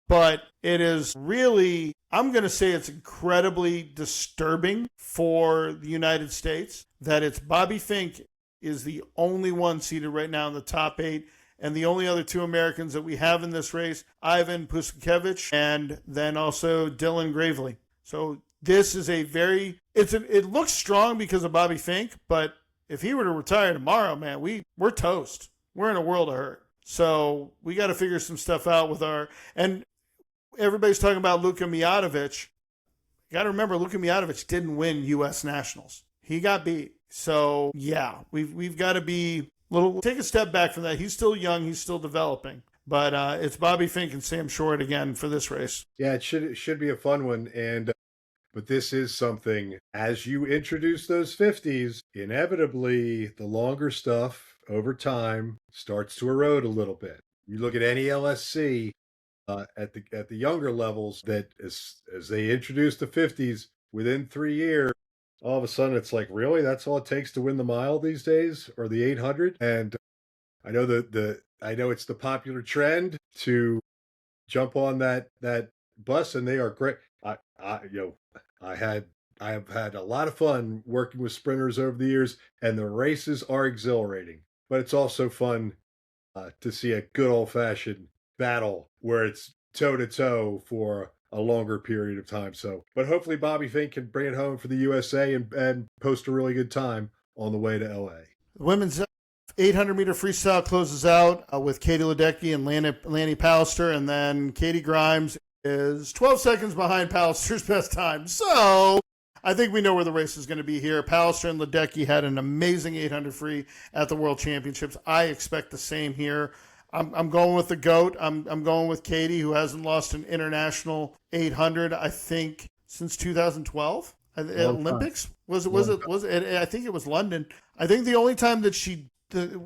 But it is really, I'm going to say it's incredibly disturbing for the United States that it's Bobby Fink is the only one seated right now in the top 8. And the only other 2 Americans that we have in this race, Ivan Puskevich and then also Dylan Gravely. So this is it looks strong because of Bobby Fink, but if he were to retire tomorrow, man, we're toast. We're in a world of hurt. So we got to figure some stuff out with and everybody's talking about Luka Mijatovic. You got to remember, Luka Mijatovic didn't win U.S. Nationals. He got beat. So, yeah, we've got to take a step back from that. He's still young. He's still developing. But it's Bobby Fink and Sam Short again for this race. Yeah, it should be a fun one. But this is something, as you introduce those 50s, inevitably the longer stuff over time starts to erode a little bit. You look at any LSC, at the younger levels, that as they introduce the 50s, within 3 years, all of a sudden it's like, really, that's all it takes to win the mile these days, or the 800? And I know I know it's the popular trend to jump on that bus, and they are great. I have had a lot of fun working with sprinters over the years, and the races are exhilarating. But it's also fun to see a good old-fashioned battle where it's toe-to-toe for a longer period of time. But hopefully Bobby Fink can bring it home for the USA and post a really good time on the way to LA. The women's 800-meter freestyle closes out with Katie Ledecky and Lanny Pallister, and then Katie Grimes is 12 seconds behind Pallister's best time. So I think we know where the race is going to be here. Pallister and Ledecky had an amazing 800 free at the World Championships. I expect the same here. I'm going with the GOAT. I'm going with Katie, who hasn't lost an international 800, I think, since 2012 at Olympics. Was it? I think it was London. I think the only time that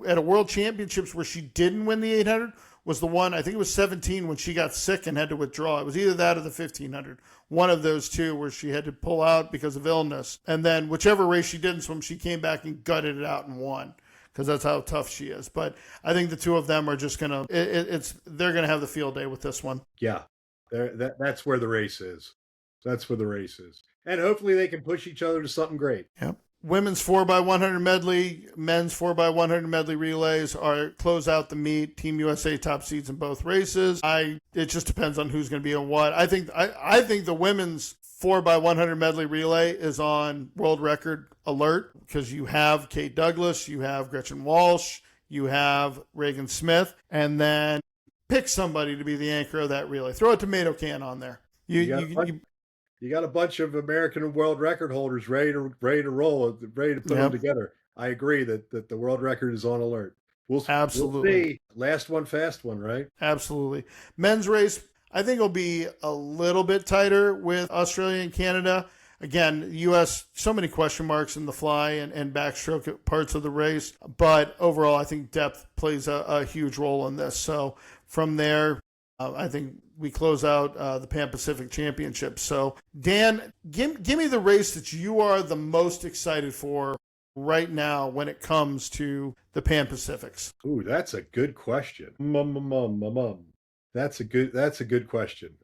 at a World Championships where she didn't win the 800 was the one, I think it was 17, when she got sick and had to withdraw. It was either that or the 1500. One of those two where she had to pull out because of illness. And then whichever race she didn't swim, she came back and gutted it out and won, because that's how tough she is. But I think the two of them are just going to, they're going to have the field day with this one. Yeah, that's where the race is. That's where the race is. And hopefully they can push each other to something great. Yep. Women's 4x100 medley, men's 4x100 medley relays close out the meet. Team USA top seeds in both races. It just depends on who's going to be on what. I think the women's 4x100 medley relay is on world record alert, because you have Kate Douglas, you have Gretchen Walsh, you have Reagan Smith, and then pick somebody to be the anchor of that relay. Throw a tomato can on there. You got a bunch of American and world record holders ready to roll, ready to put them together. I agree that the world record is on alert. Absolutely. We'll see. Last one, fast one, right? Absolutely. Men's race, I think, will be a little bit tighter with Australia and Canada. Again, U.S., so many question marks in the fly and backstroke parts of the race. But overall, I think depth plays a huge role in this. So from there, I think we close out the Pan Pacific Championships. So, Dan, give me the race that you are the most excited for right now when it comes to the Pan Pacifics. Ooh, that's a good question. That's a good question.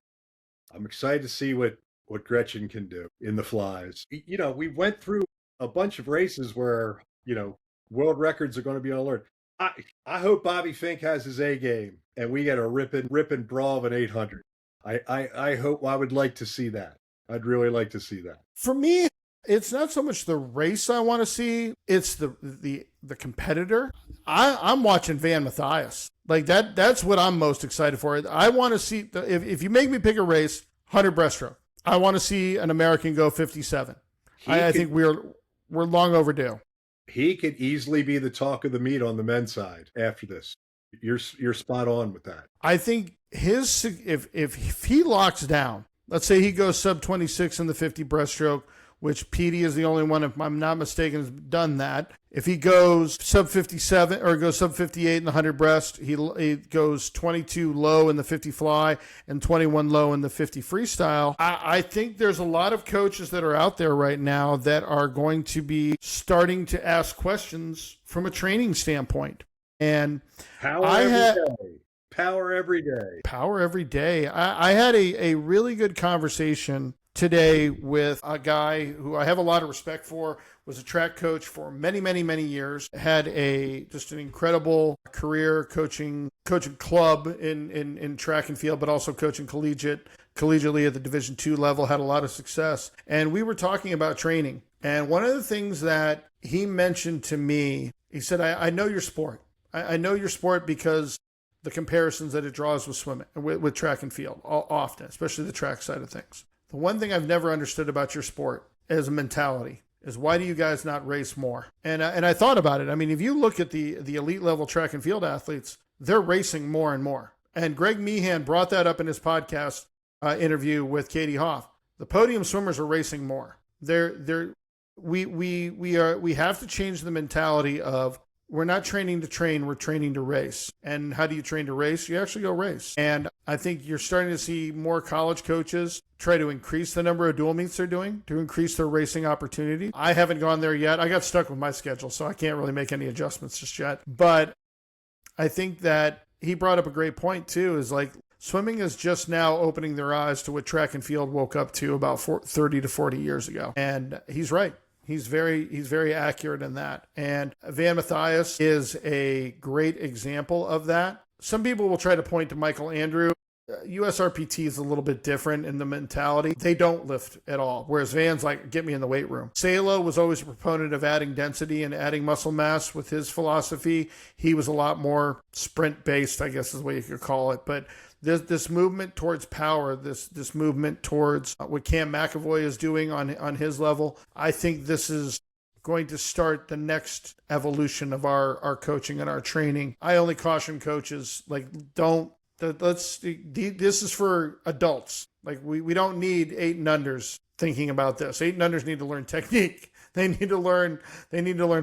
I'm excited to see what Gretchen can do in the flies. You know, we went through a bunch of races where, you know, world records are going to be on alert. I hope Bobby Fink has his A game and we get a ripping brawl of an 800. I hope, I would like to see that. I'd really like to see that. For me, it's not so much the race I want to see, it's the competitor. I'm watching Van Mathias. Like that's what I'm most excited for. I want to see, if you make me pick a race, 100 breaststroke. I want to see an American go 57. I think we're long overdue. He could easily be the talk of the meet on the men's side after this. You're spot on with that. I think if he locks down, let's say he goes sub 26 in the 50 breaststroke, which Petey is the only one, if I'm not mistaken, has done that. If he goes sub 57 or goes sub 58 in the 100 breast, he goes 22 low in the 50 fly and 21 low in the 50 freestyle. I think there's a lot of coaches that are out there right now that are going to be starting to ask questions from a training standpoint. And Power every day. I had a really good conversation today with a guy who I have a lot of respect for, was a track coach for many, many, many years, had just an incredible career coaching club in track and field, but also coaching collegiately at the Division II level, had a lot of success. And we were talking about training. And one of the things that he mentioned to me, he said, I know your sport. I know your sport because the comparisons that it draws with swimming, with track and field, often, especially the track side of things. The one thing I've never understood about your sport as a mentality is why do you guys not race more? And I thought about it. I mean, if you look at the elite level track and field athletes, they're racing more and more. And Greg Meehan brought that up in his podcast interview with Katie Hoff. The podium swimmers are racing more. We have to change the mentality of, we're not training to train, we're training to race. And how do you train to race? You actually go race. And I think you're starting to see more college coaches try to increase the number of dual meets they're doing to increase their racing opportunity. I haven't gone there yet. I got stuck with my schedule, so I can't really make any adjustments just yet. But I think that he brought up a great point too, is like swimming is just now opening their eyes to what track and field woke up to about 30 to 40 years ago. And he's right. He's very accurate in that. And Van Mathias is a great example of that. Some people will try to point to Michael Andrew. USRPT is a little bit different in the mentality. They don't lift at all, whereas Van's like, get me in the weight room. Salo was always a proponent of adding density and adding muscle mass with his philosophy. He was a lot more sprint-based, I guess is the way you could call it. But this movement towards power, this movement towards what Cam McAvoy is doing on his level, I think this is going to start the next evolution of our coaching and our training. I only caution coaches, like, this is for adults. Like, we don't need 8 and unders thinking about this. 8 and unders need to learn technique. They need to learn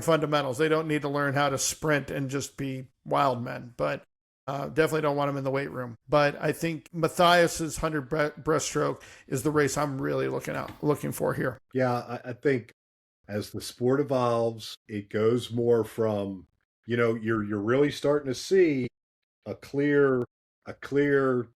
fundamentals. They don't need to learn how to sprint and just be wild men. But definitely don't want him in the weight room. But I think Mathias's 100 breaststroke is the race I'm really looking for here. Yeah, I think as the sport evolves, it goes more from, you're really starting to see a clear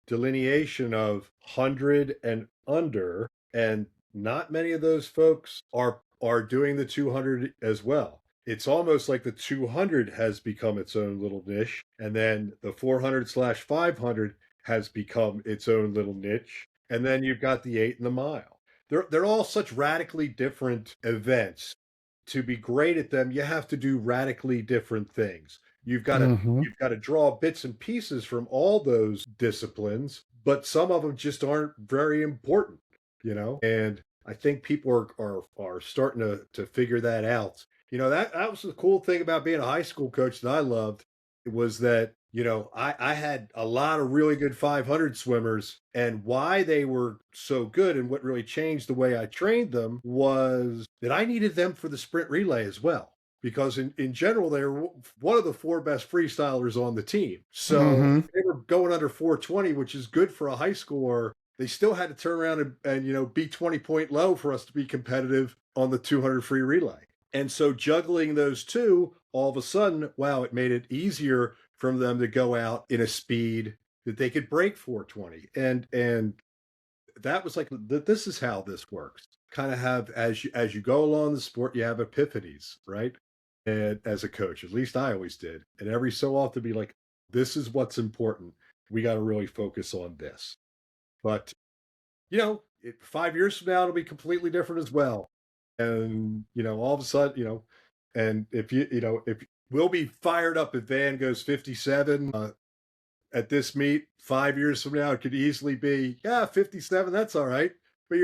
delineation of 100 and under, and not many of those folks are doing the 200 as well. It's almost like the 200 has become its own little niche, and then the 400/500 has become its own little niche, and then you've got the 8 and the mile. They're all such radically different events. To be great at them, you have to do radically different things. You've got to draw bits and pieces from all those disciplines, but some of them just aren't very important, And I think people are starting to figure that out. That was the cool thing about being a high school coach that I loved. It was that, I had a lot of really good 500 swimmers, and why they were so good and what really changed the way I trained them was that I needed them for the sprint relay as well. because in general, they're one of the 4 best freestylers on the team. So they were going under 420, which is good for a high schooler. They still had to turn around and be 20-point low for us to be competitive on the 200 free relay. And so juggling those two, all of a sudden, wow, it made it easier for them to go out in a speed that they could break 420. And that was like, this is how this works. Kind of have, as you go along the sport, you have epiphanies, right? And as a coach, at least I always did. And every so often be like, this is what's important. We got to really focus on this. But, 5 years from now, it'll be completely different as well. And, all of a sudden, and if we'll be fired up if Van goes 57 at this meet, 5 years from now, it could easily be, 57, that's all right. But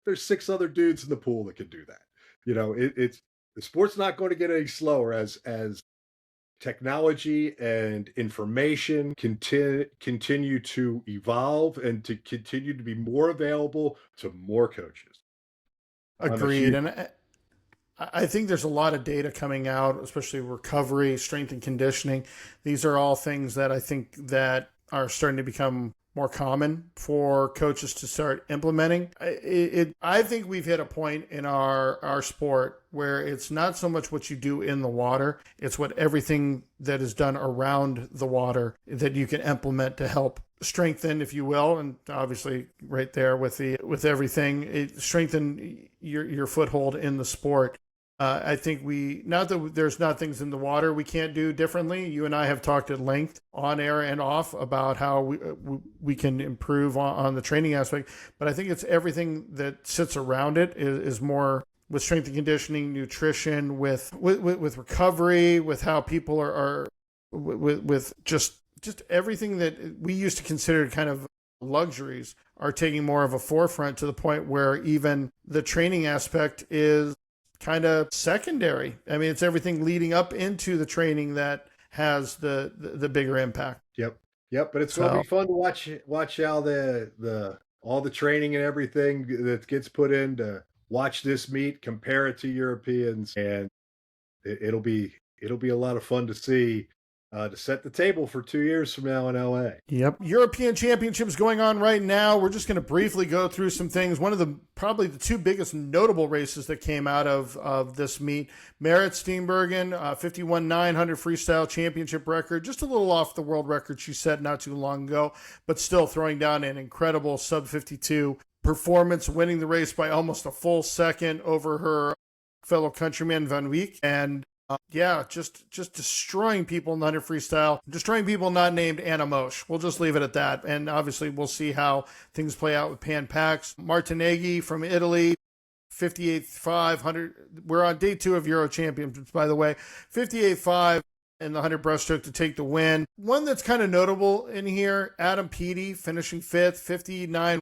there's 6 other dudes in the pool that can do that. It's the sport's not going to get any slower as technology and information continue to evolve and to continue to be more available to more coaches. Agreed. And I think there's a lot of data coming out, especially recovery, strength and conditioning. These are all things that I think that are starting to become more common for coaches to start implementing. I think we've hit a point in our sport where it's not so much what you do in the water, it's what everything that is done around the water that you can implement to help strengthen, if you will, and obviously right there with everything, strengthen your foothold in the sport. I think not that there's not things in the water we can't do differently. You and I have talked at length on air and off about how we can improve on the training aspect, but I think it's everything that sits around it is more with strength and conditioning, nutrition, with recovery, with how people are with just everything that we used to consider kind of luxuries are taking more of a forefront to the point where even the training aspect is kind of secondary. I mean, it's everything leading up into the training that has the bigger impact. Yep. But it's going to be fun to watch how all the training and everything that gets put in to watch this meet, compare it to Europeans, and it'll be a lot of fun to see. To set the table for 2 years from now in LA. Yep. European Championships going on right now. We're just going to briefly go through some things. One of probably the 2 biggest notable races that came out of this meet. Marit Steenbergen, 51.900 freestyle championship record. Just a little off the world record she set not too long ago, but still throwing down an incredible sub-52 performance, winning the race by almost a full second over her fellow countryman Van Wyk. And just destroying people in the 100 freestyle, destroying people not named Anna Mosch. We'll just leave it at that. And obviously we'll see how things play out with Pan Pax. Martineghi from Italy, 58.500. We're on day 2 of Euro Championships, by the way. 58.5 in the 100 breaststroke to take the win. One that's kind of notable in here, Adam Peaty finishing 5th, 59.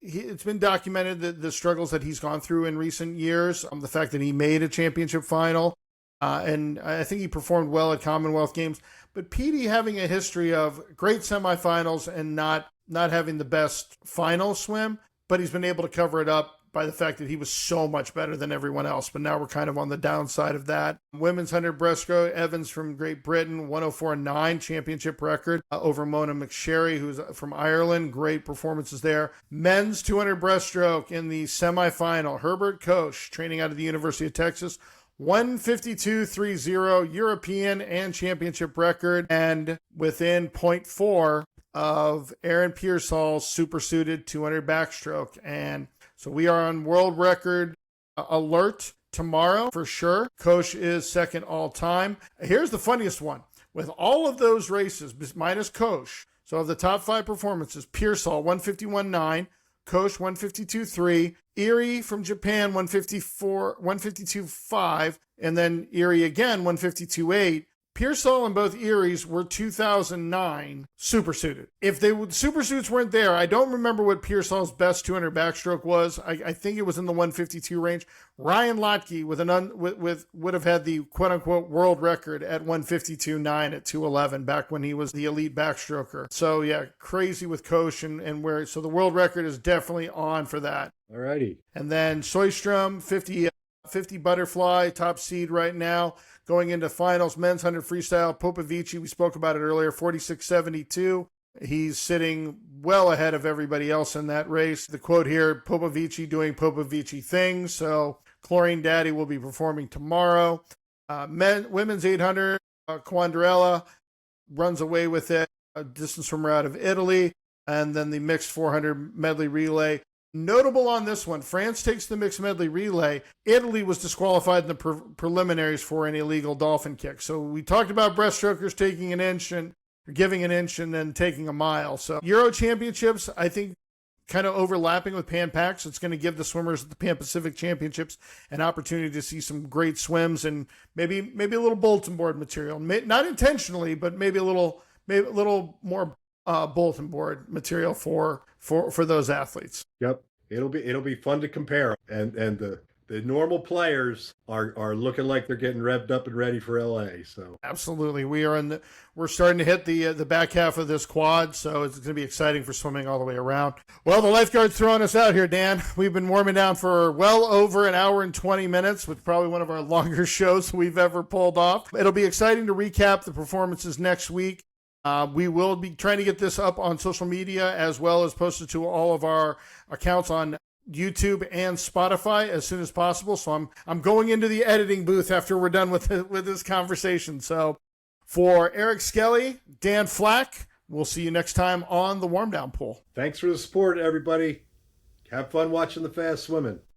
It's been documented that the struggles that he's gone through in recent years, the fact that he made a championship final, and I think he performed well at Commonwealth Games. But Petey having a history of great semifinals and not having the best final swim, but he's been able to cover it up by the fact that he was so much better than everyone else. But now we're kind of on the downside of that. Women's 100 breaststroke, Evans from Great Britain, 104.9 championship record over Mona McSherry, who's from Ireland. Great performances there. Men's 200 breaststroke in the semifinal, Herbert Koch, training out of the University of Texas, 152.30 European and championship record, and within 0.4 of Aaron Pearsall's supersuited 200 backstroke. And so we are on world record alert tomorrow for sure. Koch is second all time. Here's the funniest one. With all of those races, minus Koch, so of the top 5 performances, Pearsall 151.9, Koch 152.3, Erie from Japan 152.5, and then Erie again 152.8. Pearsall and both Eries were 2009 supersuited. If the supersuits weren't there, I don't remember what Pearsall's best 200 backstroke was. I think it was in the 152 range. Ryan Lotke would have had the quote-unquote world record at 152.9 at 211 back when he was the elite backstroker. So yeah, crazy with Koch and where. So the world record is definitely on for that. Alrighty. And then Soistrom, 50 butterfly, top seed right now. Going into finals, men's 100 freestyle, Popovici, we spoke about it earlier, 46.72. He's sitting well ahead of everybody else in that race. The quote here, Popovici doing Popovici things. So Chlorine Daddy will be performing tomorrow. Women's 800, Quandrella runs away with it, a distance swimmer out of Italy. And then the mixed 400 medley relay. Notable on this one, France takes the mixed medley relay. Italy was disqualified in the preliminaries for an illegal dolphin kick. So we talked about breaststrokers taking an inch and giving an inch and then taking a mile. So Euro Championships, I think, kind of overlapping with Pan Pac. So it's going to give the swimmers at the Pan Pacific Championships an opportunity to see some great swims and maybe a little bulletin board material. Not intentionally, but maybe a little more bulletin board material for those athletes. Yep, it'll be fun to compare, and the normal players are looking like they're getting revved up and ready for LA. So absolutely, we're starting to hit the back half of this quad, so it's going to be exciting for swimming all the way around. Well, the lifeguard's throwing us out here, Dan. We've been warming down for well over an hour and 20 minutes, with probably one of our longer shows we've ever pulled off. It'll be exciting to recap the performances next week. We will be trying to get this up on social media as well as posted to all of our accounts on YouTube and Spotify as soon as possible. So I'm going into the editing booth after we're done with this conversation. So for Eric Skelly, Dan Flack, we'll see you next time on the Warm Down Pool. Thanks for the support, everybody. Have fun watching the fast swimming.